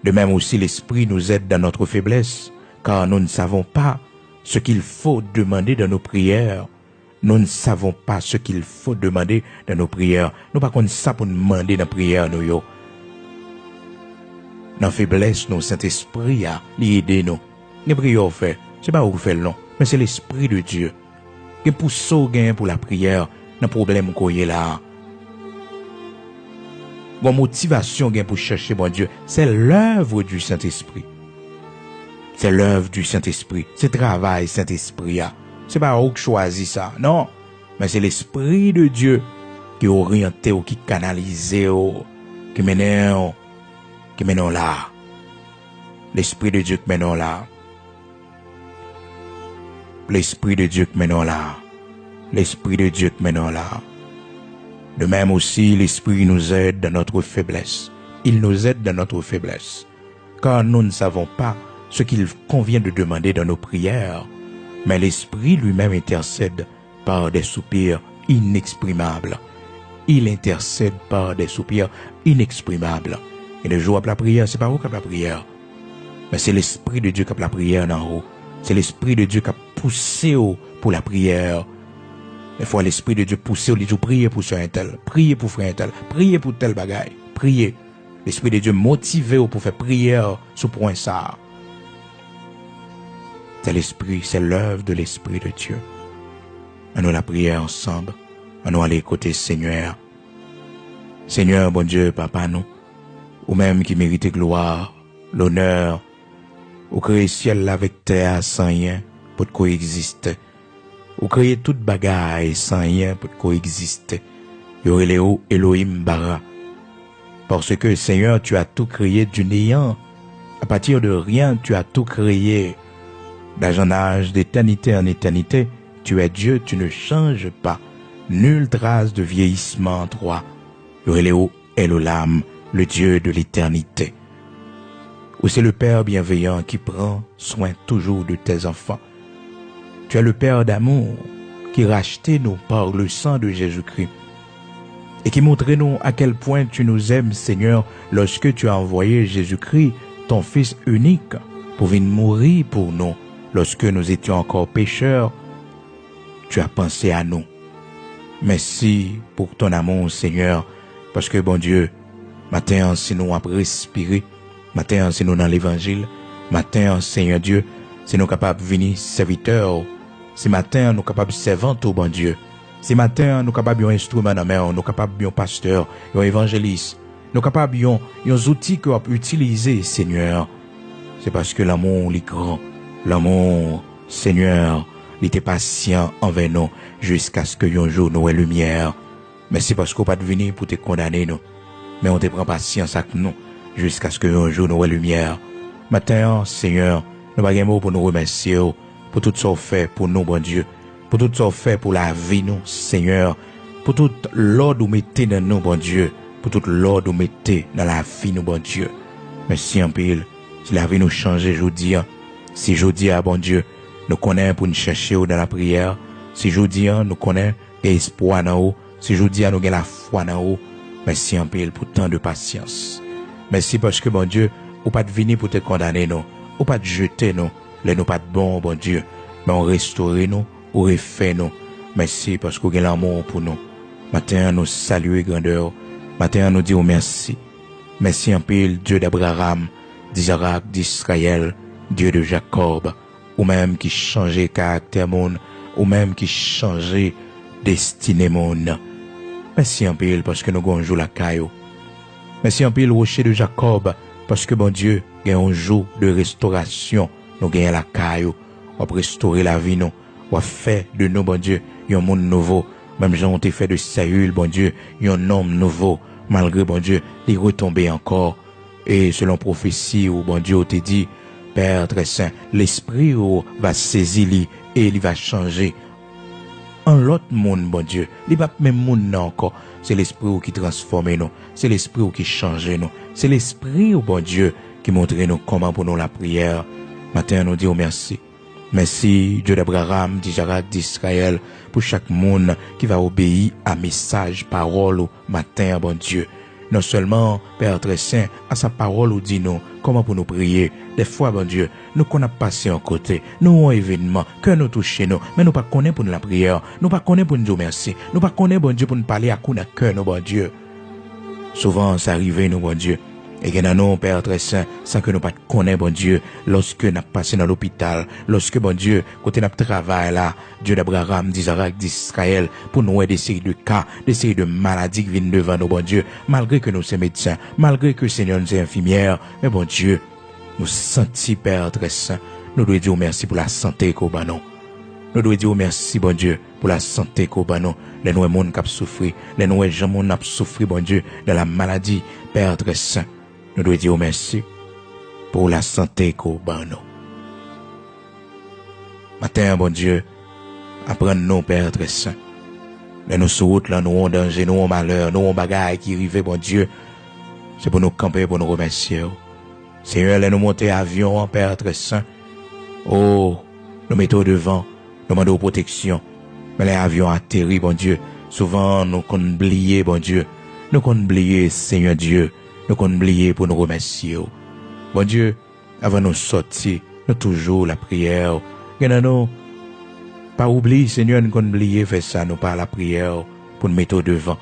De même aussi, l'Esprit nous aide dans notre faiblesse, car nous ne savons pas ce qu'il faut demander dans nos prières. Nous ne savons pas ce qu'il faut demander dans nos prières. Nous ne connaissons pas ça pour demander dans la prière, nous yo. Dans la faiblesse, nous, Saint-Esprit a aidé nous. Les prières fait, c'est pas vous faire non, mais c'est l'Esprit de Dieu. Qui pousse au gain pour la prière, dans le problème qu'on y est là. Bon motivation gain pour chercher bon Dieu, c'est l'œuvre du Saint-Esprit. C'est l'œuvre du Saint-Esprit. C'est le travail Saint-Esprit. C'est pas vous qui choisit ça, non. Mais c'est l'Esprit de Dieu qui oriente ou qui canalise ou qui mène là. L'Esprit de Dieu qui mène là. L'Esprit de Dieu qui mène là. L'Esprit de Dieu qui mène là. De même aussi, l'Esprit nous aide dans notre faiblesse. Il nous aide dans notre faiblesse. Car nous ne savons pas ce qu'il convient de demander dans nos prières. Mais l'Esprit lui-même intercède par des soupirs inexprimables. Il intercède par des soupirs inexprimables. Et le jour après la prière, c'est pas vous qui avez la prière. Mais c'est l'Esprit de Dieu qui a la prière en haut. C'est l'Esprit de Dieu qui a poussé pour la prière. Il faut l'Esprit de Dieu pousser au lit, prier pour un tel, prier pour frère un tel, prier pour tel bagaille, prier. L'Esprit de Dieu motivé pour faire prière sur point ça. C'est l'Esprit, c'est l'œuvre de l'Esprit de Dieu. On nous la prière ensemble. On nous aller côté Seigneur. Seigneur, bon Dieu, Papa, nous, ou même qui mérite gloire, l'honneur, ou créer ciel avec terre sans rien pour coexister. Ou créer toute bagaille sans rien pour coexister. Yoréléo Elohim Bara. Parce que, Seigneur, tu as tout créé du néant. À partir de rien, tu as tout créé. D'âge en âge, d'éternité en éternité, tu es Dieu, tu ne changes pas. Nulle trace de vieillissement en toi. Yoréléo Elolam, le Dieu de l'éternité. Ou c'est le Père bienveillant qui prend soin toujours de tes enfants. Tu es le Père d'amour qui rachetait nous par le sang de Jésus-Christ et qui montrait nous à quel point tu nous aimes, Seigneur, lorsque tu as envoyé Jésus-Christ, ton Fils unique, pour venir mourir pour nous. Lorsque nous étions encore pécheurs, tu as pensé à nous. Merci pour ton amour, Seigneur, parce que, bon Dieu, matin, si nous avons respiré, matin, si nous dans l'évangile, matin, Seigneur Dieu, si nous capables de venir serviteurs, ce matin, nous capables de servir au bon Dieu. Ce matin, nous capables d'un instrument dans la main, nous capables d'un pasteur, d'un évangéliste, nous capables d'un outil que nous pouvons utiliser, Seigneur. C'est parce que l'amour est grand. L'amour, Seigneur, il était patient envers nous jusqu'à ce que un jour nous ait lumière. Mais c'est parce qu'on pas venir pour te condamner nous. Mais on te prend patience avec nous jusqu'à ce que un jour nous ait lumière. Maintenant, Seigneur, nous avons un mot pour nous remercier pour tout ce qu'on fait pour nous, bon Dieu. Pour tout ce qu'on fait pour la vie, nous, Seigneur. Pour tout l'ordre nous mettez dans nous, bon Dieu. Pour tout l'ordre nous mettez dans la vie, nous, bon Dieu. Merci en pile. Si la vie nous change aujourd'hui, si aujourd'hui, bon Dieu, nous connaissons pour nous chercher dans la prière. Si aujourd'hui, nous connaissons l'espoir dans nous. Si aujourd'hui, nous avons la foi dans nous. Merci en pile pour tant de patience. Merci parce que, bon Dieu, ou pas de venir pour te condamner, nous. Ou pas de jeter, nous. Les nous pas de bon, bon Dieu. Mais on restaure nous, ou refait nous. Merci parce que vous avez l'amour pour nous. Matin, nous saluons grandeur. Matin, nous disons merci. Merci en pile, Dieu d'Abraham, d'Isaac, d'Israël, Dieu de Jacob, ou même qui changeait caractère monde, ou même qui changeait destinée monde. Merci en pile parce que nous gonjons la caillou. Merci en pile, rocher de Jacob, parce que bon Dieu, il y a un jour de restauration, nous gagnons la caillou, on va restaurer la vie, nous, on va faire de nous, bon Dieu, un monde nouveau. Même gens ont été fait de Saül, bon Dieu, un homme nouveau, malgré, bon Dieu, il retombé encore. Et selon prophétie, où bon Dieu t'a dit, Père très saint, l'esprit va saisir lui et il va changer. En l'autre monde, bon Dieu, il va même monde encore. C'est l'esprit qui transforme nous. C'est l'esprit qui change nous. C'est l'esprit, bon Dieu, qui montre nous comment pour nous la prière. Matin, nous disons merci. Merci, Dieu d'Abraham, d'Isaac, d'Israël, pour chaque monde qui va obéir à message, parole, matin, bon Dieu. Non seulement, Père très saint, à sa parole ou dit nous, comment pour nous prier. Des fois, bon Dieu, nous qu'on a passé en côté, nous avons un événement, que nous touchons nous, mais nous pas connaissons pour nous la prière, nous pas connaissons pour nous dire merci, nous pas connaissons, bon Dieu, pour nous parler à coup de cœur, nous, bon Dieu. Souvent, ça arrive, nous, bon Dieu. Et que nous, Père très saint, sans que nous pas connaissons, bon Dieu, lorsque nous passé dans l'hôpital, lorsque, bon Dieu, côté notre travail là, Dieu d'Abraham, d'Isaac, d'Israël, pour nous aider des séries de cas, des séries de maladies qui viennent devant nous, bon Dieu, malgré que nous sommes médecins, malgré que Seigneur nous est infirmière, mais bon Dieu, nous sentons, Père très saint, nous devons dire merci pour la santé qu'on a nous. Nous devons dire merci, bon Dieu, pour la santé qu'on a nous. Les nouveaux monde qui souffrent, les nouveaux gens qui souffrent, bon Dieu, de la maladie, Père très saint. Nous devons dire merci pour la santé qu'on a nous. Matin, bon Dieu, apprends nous, Père très saint. Les nous sur route, là, nous avons danger, nous avons malheur, nous avons bagaille qui arrivent, bon Dieu. C'est pour nous camper, pour nous remercier. Seigneur, les nous monter avion, Père très saint. Oh, nous mettons devant, nous demandons protection. Mais les avions atterrissent, bon Dieu. Souvent, nous qu'on oublier, bon Dieu. Nous qu'on oublier, Seigneur Dieu. Nous qu'on oublier pour nous remercier. Bon Dieu, avant nous sortir, nous toujours la prière. Nous, pas oublier, Seigneur, nous qu'on oublier faire ça, nous par la prière pour nous mettre devant.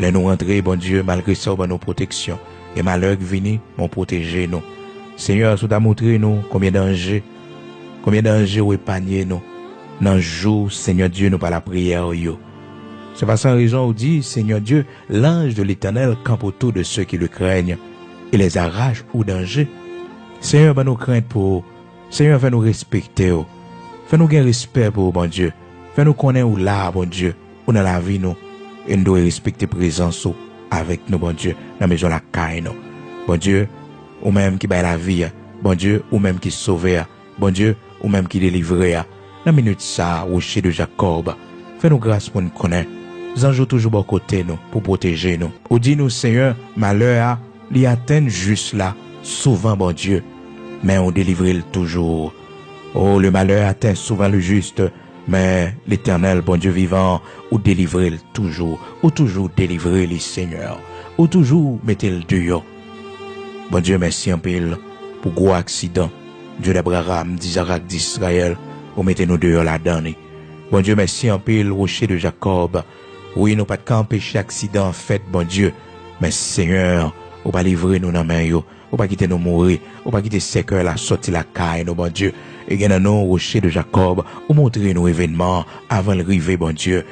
Les nous rentrer, bon Dieu, malgré ça, bon, nos protections. Et malheur qui viennent, m'ont protégé nous. Seigneur, tu as montré nous combien de ou épargner nous. Dans le jour, Seigneur Dieu, nous par la prière, yo. C'est pas sans raison où dit, Seigneur Dieu, l'ange de l'Éternel campe autour de ceux qui le craignent et les arrache au danger. Seigneur, ben nous craindre pour, Seigneur, fais nous respecter, fais nous gagner respect pour, bon Dieu. Fais nous connaître où là, bon Dieu, où dans la vie, nous, et nous devons respecter présence avec nous, bon Dieu, dans la maison la caille, nous. Bon Dieu, ou même qui bat la vie, bon Dieu, ou même qui sauve, bon Dieu, ou même qui délivre, dans la minute ça, rocher de Jacob, fais-nous grâce pour nous connaître, anges toujours bon côté nous pour protéger nous. Ou dit nous Seigneur, malheur a li atteint juste là, souvent bon Dieu, mais on délivre toujours. Oh, le malheur atteint souvent le juste, mais l'Éternel, bon Dieu vivant, ou délivre toujours, ou toujours délivrer les Seigneurs, ou toujours mettez le dehors. Bon Dieu, merci en pile pour gros accident. Dieu d'Abraham, d'Isaac, d'Israël, ou mettez nous dehors là-dedans. Bon Dieu, merci en pile, rocher de Jacob. Oui, nous pas de empêcher accident fait, bon Dieu. Mais Seigneur, ou pas livrer nous dans main yo, ou pas quitter nous mourir, ou pas quitter secteur la sortie la caille, nous, bon Dieu. Et gagne nous, rocher de Jacob, ou montrer nos événements avant le river, bon Dieu.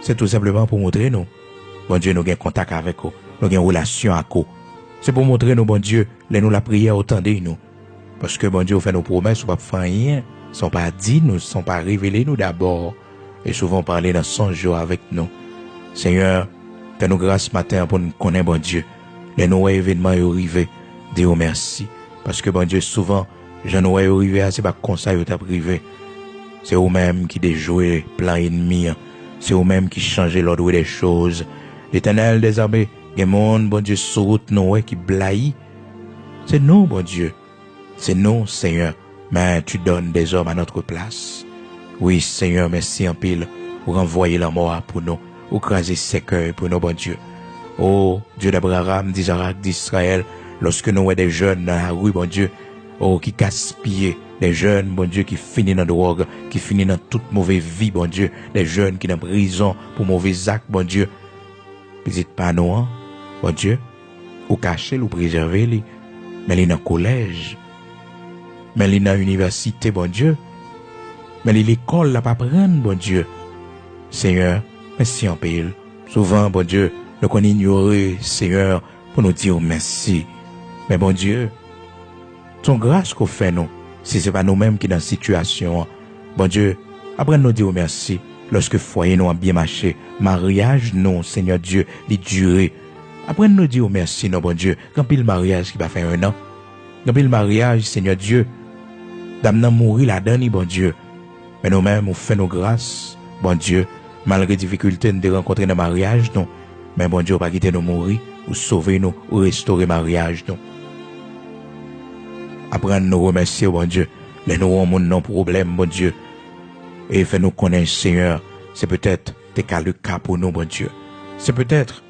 C'est tout simplement pour montrer nous. Bon Dieu, nous avons contact avec vous, nous avons relation avec vous. C'est pour montrer nous, bon Dieu, les nous la prière autant de nous. Parce que bon Dieu fait nos promesses, ou pas faire rien, sont pas dit nous, sont pas révélés nous d'abord, et souvent parler dans son jour avec nous. Seigneur, fais-nous grâce ce matin pour nous connaître, bon Dieu. Les nouveaux événements arrivés, Dieu merci. Parce que bon Dieu, souvent, je nous arrivé, c'est pas comme ça que tu as privé. C'est vous-même qui déjouez plein ennemi. C'est vous-même qui changez l'ordre des choses. L'Éternel des armées, il y a monde, bon Dieu, sur route, nous, qui blaye. C'est nous, bon Dieu. C'est nous, Seigneur. Mais tu donnes des hommes à notre place. Oui, Seigneur, merci en pile pour renvoyer la mort pour nous, ou craser ses cœurs pour nous, bon Dieu. Oh, Dieu d'Abraham, d'Isaac, d'Israël, lorsque nous voyons des jeunes dans la rue, bon Dieu, oh, qui gaspillent, des jeunes, bon Dieu, qui finissent dans la drogue, qui finissent dans toute mauvaise vie, bon Dieu, des jeunes qui sont en prison pour mauvais actes, bon Dieu. N'hésite pas nous, hein, bon Dieu, ou cacher, ou préserver, mais il est dans le collège, mais il est dans l'université, bon Dieu, mais l'école là pas prendre, bon Dieu. Seigneur, merci en pile. Souvent, bon Dieu, nous qu'on ignore, Seigneur, pour nous dire merci. Mais bon Dieu, ton grâce qu'on fait nous, si c'est pas nous-mêmes qui dans la situation, bon Dieu, après nous dire merci, lorsque foyer nous a bien marché, mariage non, Seigneur Dieu, les duré. Après nous dire merci, non, bon Dieu, quand pile mariage qui va faire 1 an, quand pile mariage, Seigneur Dieu, d'amener mourir là-dedans, bon Dieu. Mais nous-mêmes, on fait nos grâces, bon Dieu, malgré difficultés de rencontrer dans le mariage, non. Mais bon Dieu, pas quitter nous mourir, ou sauver nous, ou restaurer le mariage, non. Apprendre nous remercier, bon Dieu. Les nous avons non problème, bon Dieu. Et fait nous connaître, Seigneur. C'est peut-être tes cas le cas pour nous, bon Dieu. C'est peut-être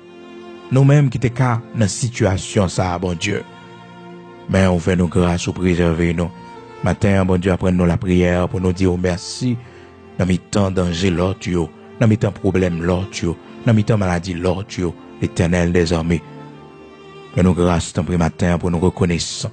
nous-mêmes qui t'es cas dans la situation, ça, bon Dieu. Mais on fait nos grâces pour préserver nous. Matin, bon Dieu, apprendre nous la prière pour nous dire merci. Dans mes temps danger, l'autre, dans mes temps problème, l'autre, dans mes temps maladie, l'autre, l'Éternel des armées. Fais-nous grâce tant matin pour nous reconnaître.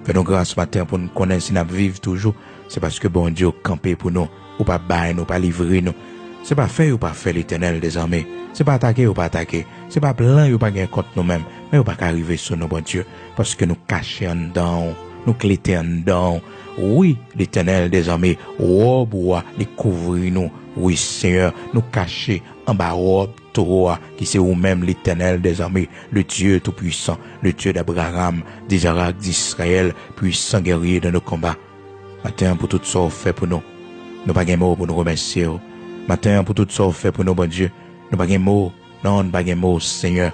Fais-nous grâce matin pour nous connaître si nous vivons toujours. C'est parce que bon Dieu campé pour nous, ou pas bailler nous, pas livrer nous. C'est pas fait ou pas fait l'Éternel des armées. C'est pas attaquer ou pas attaquer. C'est pas plein ou pas gagner contre nous-mêmes. Mais ou pas arriver sur nous, bon Dieu. Parce que nous cachons en dedans. Nous cléter en dedans. Oui, l'Éternel des armées, robe bois, découvrir nous. Oui, Seigneur, nous cacher en bas robe toi, qui c'est vous-même l'Éternel des armées, le Dieu tout-puissant, le Dieu d'Abraham, d'Isaac, d'Israël, puissant guerrier dans nos combats. Matin, pour tout ça, fait pour nous. Nous pas de mots pour nous remercier. Matin, pour tout ça, fait pour nous, bon Dieu. Nous pas de mots. Non, nous pas de mots, Seigneur.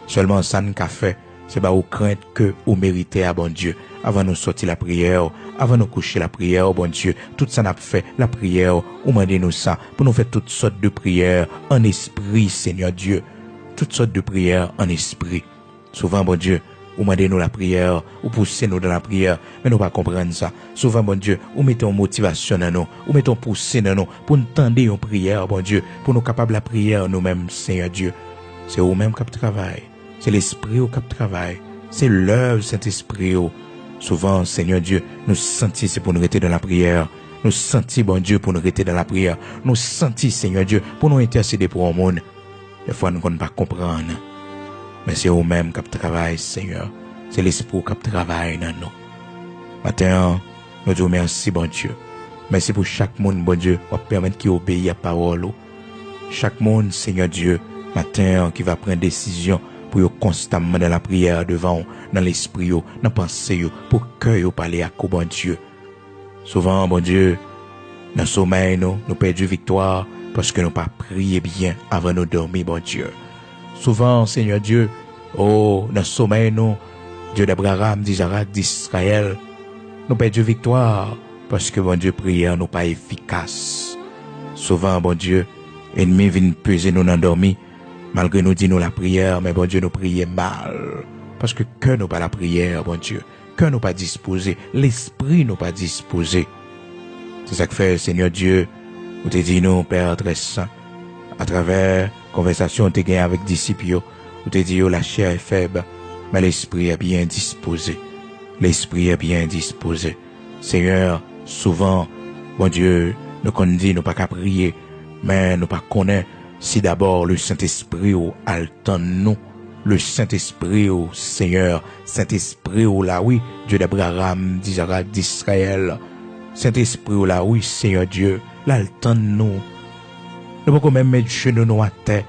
Seulement, ça nous a fait. C'est pas aux craintes que vous méritez à bon Dieu. Avant nous sortir la prière, avant nous coucher la prière, bon Dieu, tout ça n'a fait la prière, ou demandez-nous ça, pour nous faire toutes sortes de prières en esprit, Seigneur Dieu. Toutes sortes de prières en esprit. Souvent, bon Dieu, ou demandez-nous la prière, ou poussez-nous dans la prière, mais nous pas comprendre ça. Souvent, bon Dieu, ou mettons motivation dans nous, ou mettons pousser dans nous, pour nous tendre une prière, bon Dieu, pour nous capables la prière nous-mêmes, Seigneur Dieu. C'est vous-même qui travaille. C'est l'Esprit qui travaille. C'est l'œuvre Saint-Esprit. Souvent, Seigneur Dieu, nous sentis c'est pour nous rester dans la prière. Nous sentis, bon Dieu, pour nous rester dans la prière. Nous sentis, Seigneur Dieu, pour nous intercéder pour le monde. Des fois, nous ne pouvons pas comprendre. Mais c'est vous-même qui travaille, Seigneur. C'est l'Esprit qui travaille dans nous. Maintenant, nous disons merci, bon Dieu. Merci pour chaque monde, bon Dieu, qui permettre qu'il obéisse à la parole. Chaque monde, Seigneur Dieu, matin, qui va prendre décision pour constamment dans la prière devant, dans l'esprit, dans la pensée, pour que parler à bon Dieu. Souvent, bon Dieu, dans le sommeil, nous perdons victoire, parce que nous pas prié bien avant de dormir, bon Dieu. Souvent, Seigneur Dieu, oh, dans le sommeil, nous, Dieu d'Abraham, d'Isaac, d'Israël, nous perdons victoire parce que, bon Dieu, prière nous pas efficace. Souvent, bon Dieu, ennemi vient peser nous dans dormir, malgré nous dit nous la prière, mais bon Dieu, nous prions mal. Parce que cœur nous pas la prière, bon Dieu. Cœur nous pas disposé. L'esprit nous pas disposé. C'est ça que fait, Seigneur Dieu, nous te dit nous, Père très saint, à travers conversation que tu as avec disciples, nous te dit la chair est faible, mais l'esprit est bien disposé. L'esprit est bien disposé. Seigneur, souvent, bon Dieu, nous qu'on dit nous pas qu'à prier, mais nous pas connaître si d'abord le Saint-Esprit ou attend nous. Le Saint-Esprit au Seigneur, Saint-Esprit au là oui, Dieu d'Abraham, d'Isaac, d'Israël. Saint-Esprit au là oui, Seigneur Dieu, là attend nous. Nous ne pouvons même mettre genoux nous à terre,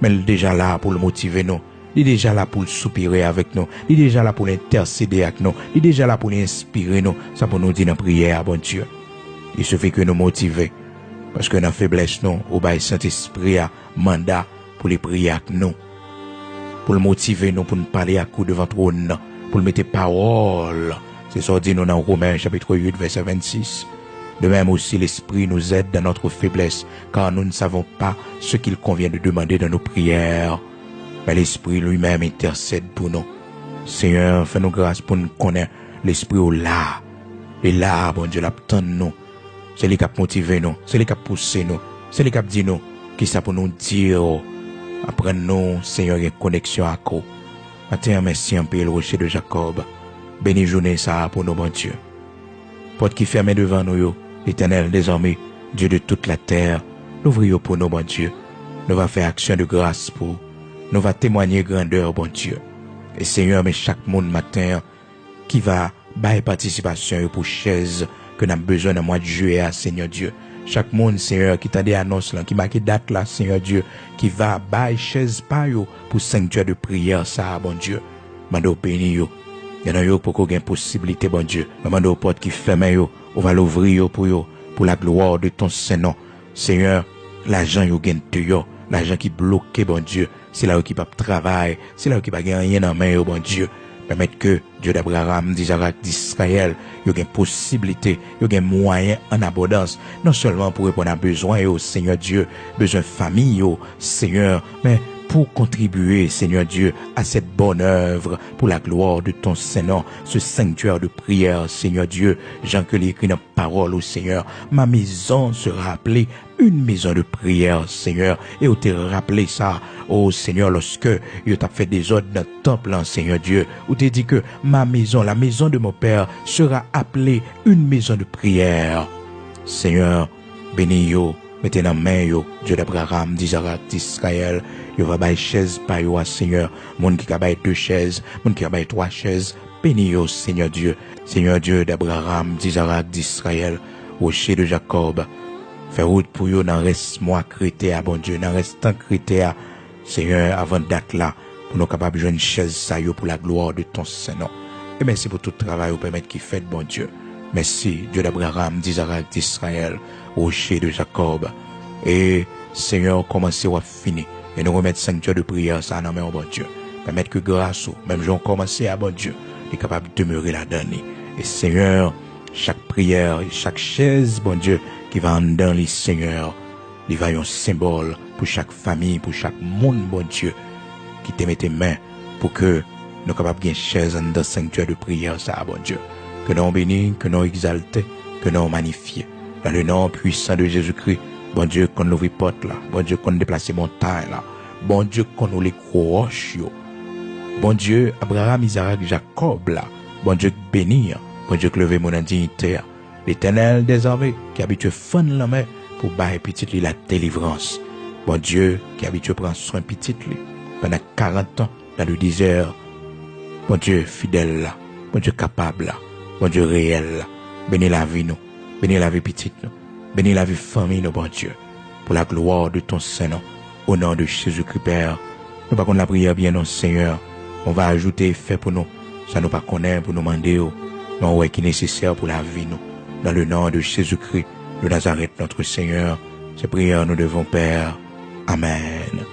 mais il est déjà là pour le motiver nous. Il est déjà là pour le soupirer avec nous. Il est déjà là pour l'intercéder avec nous. Il est déjà là pour l'inspirer nous. Ça pour nous dire dans la prière, bon Dieu. Il suffit que nous motiver. Parce que dans la faiblesse, nous, au bail Saint-Esprit a mandat pour les prier avec nous. Pour le motiver, nous, pour nous parler à coup devant trône, pour le mettre parole. C'est ça dit nous dans Romains, chapitre 8, verset 26. De même aussi, l'Esprit nous aide dans notre faiblesse, car nous ne savons pas ce qu'il convient de demander dans nos prières. Mais l'Esprit lui-même intercède pour nous. Seigneur, fais-nous grâce pour nous connaître l'Esprit au là. Et là, bon Dieu, l'attend nous. C'est lui qui a motivé nous, c'est lui qui a poussé nous, c'est lui qui a dit nous, qui ça pour nous dire, après nous, Seigneur, une connexion à quoi. Matin, merci un peu le rocher de Jacob. Béni journée ça pour nous, bon Dieu. Porte qui ferme devant nous, l'Éternel, désormais, Dieu de toute la terre, l'ouvrir pour nous, bon Dieu. Nous va faire action de grâce pour, nous va témoigner grandeur, bon Dieu. Et Seigneur, mais chaque monde matin, qui va bailler participation pour chaise, que nous avons besoin d'un mois de juillet, Seigneur Dieu. Chaque monde, Seigneur, qui t'a des annonces là, qui marque date là, Seigneur Dieu, qui va bailler chaise par yo pour sanctuaire de prière, ça, bon Dieu. Mando béni yo. Il y en a yo pour qu'on ait possibilité, bon Dieu. Mando porte qui ferme yo, on va l'ouvrir yo, pour la gloire de ton Saint-Nom. Seigneur, l'argent yo gagne de yo, l'argent qui bloqué, bon Dieu. C'est là où qui pas travail, c'est là où qui pas gagner rien en main yo, bon Dieu. Permettre que Dieu d'Abraham, d'Isaac, d'Israël, il y a une possibilité, il y a un moyen en abondance, non seulement pour répondre à besoin, Seigneur Dieu, besoin de famille, Seigneur, mais pour contribuer, Seigneur Dieu, à cette bonne œuvre, pour la gloire de ton Saint-Nom, ce sanctuaire de prière, Seigneur Dieu, Jean que l'écrit dans la parole, Seigneur, ma maison sera appelée une maison de prière, Seigneur, et où t'es rappelé ça, oh Seigneur, lorsque tu as fait des ordres dans le temple, Seigneur Dieu, où t'es dit que ma maison, la maison de mon Père, sera appelée une maison de prière. Seigneur, bénis yo, mettez dans main yo, Dieu d'Abraham, d'Isaac, d'Israël, yo va bailler chaise par yo, Seigneur, monde qui a bailler 2 chaises, monde qui a bailler 3 chaises, bénis yo, Seigneur Dieu d'Abraham, d'Isaac, d'Israël, rocher de Jacob. Fais route pour yo dans reste mois chrétien, bon Dieu, dans restant chrétien, Seigneur, avant date là, pour nous capables de jouer une chaise ça yo pour la gloire de ton Saint-Nom. Et merci pour tout le travail au permettre qu'il fait, bon Dieu. Merci, Dieu d'Abraham, d'Isaac, d'Israël, rocher de Jacob. Et Seigneur, commencez à finir. Et nous remettre sanctuaire de prière, ça, non, mais bon Dieu. Permettre que grâce, même j'en commencé à bon Dieu, est capable de demeurer là-dedans. Et Seigneur, chaque prière, chaque chaise, bon Dieu, qui va en dedans les Seigneur, il va y un symbole pour chaque famille, pour chaque monde, bon Dieu, qui te met tes mains pour que nous capables de gagner chaise dans le sanctuaire de prière, ça, bon Dieu. Que nous bénis, que nous exaltés, que nous magnifiés. Dans le nom puissant de Jésus-Christ, bon Dieu, qu'on ouvre porte là, bon Dieu, qu'on déplace montagne là, bon Dieu, qu'on nous les croche yo. Bon Dieu, Abraham, Isaac, Jacob là, bon Dieu, bénir, bon Dieu, que lever mon indignité. L'Éternel désormais, qui habitue fond la main pour bailler petit li la délivrance. Bon Dieu, qui habitue prendre soin petit li pendant 40 ans dans le désert. Bon Dieu, fidèle là, bon Dieu, capable là, bon Dieu, réel là. Bénis la vie nous, bénis la vie petite nous, bénis la vie famille nous, bon Dieu, pour la gloire de ton Saint-Nom, au nom de Jésus-Christ Père. Nous pas qu'on la prière bien non Seigneur, on va ajouter fait pour nous, ça nous pas connaître pour nous demander, non ouais qui est nécessaire pour la vie nous. Dans le nom de Jésus-Christ, de Nazareth, notre Seigneur, Ces prières nous devons, Père. Amen.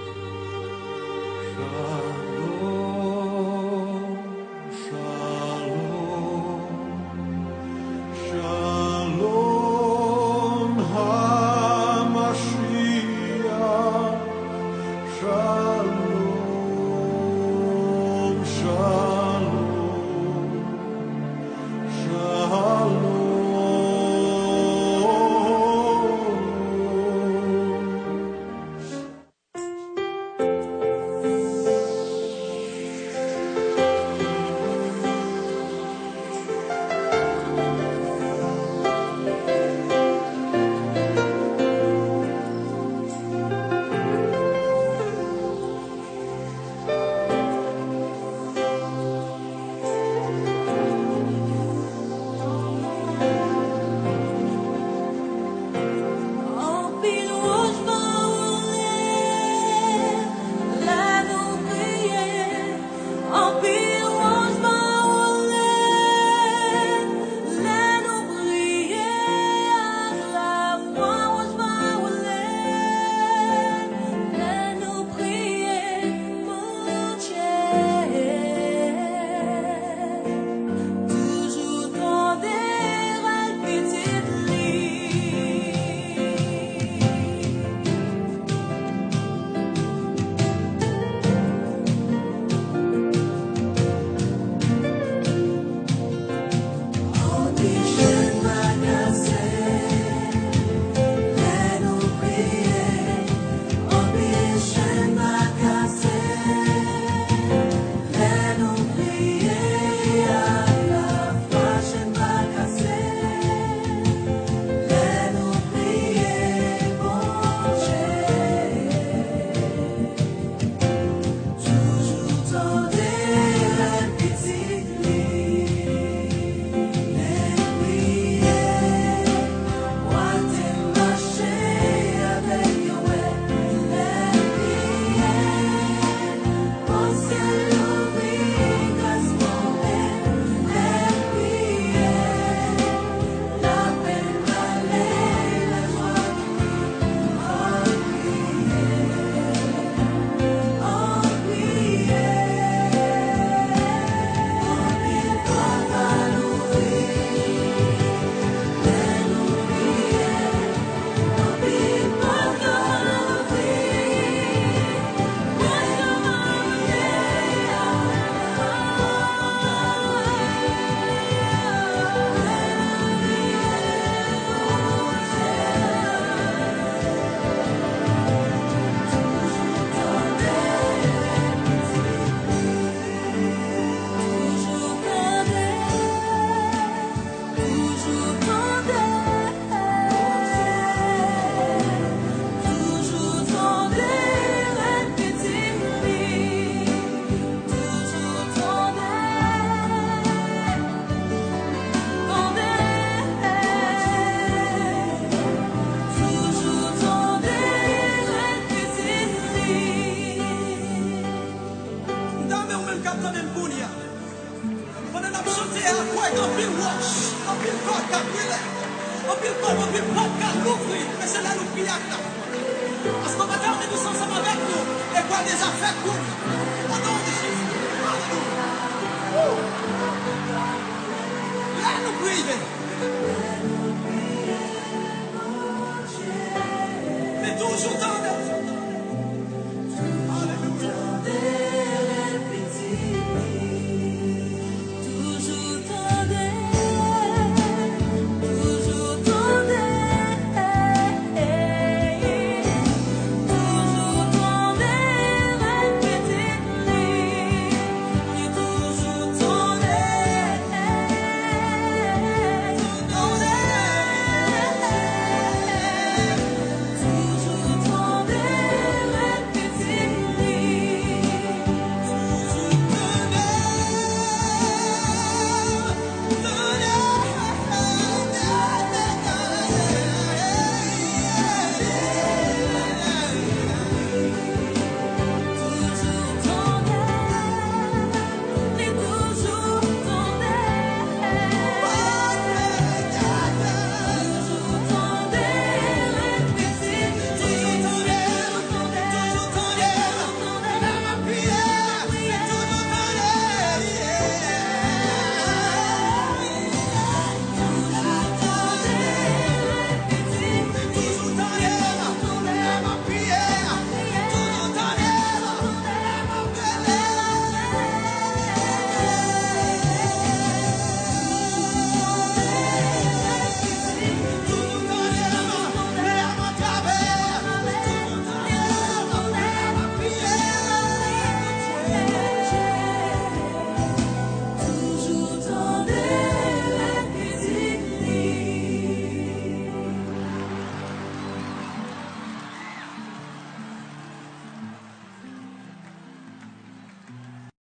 Parce qu'on va terminer tous ensemble avec nous. Et quoi déjà fait pour nous. Au nom de Jésus. Alléluia. Let nous prier. Mais toujours dans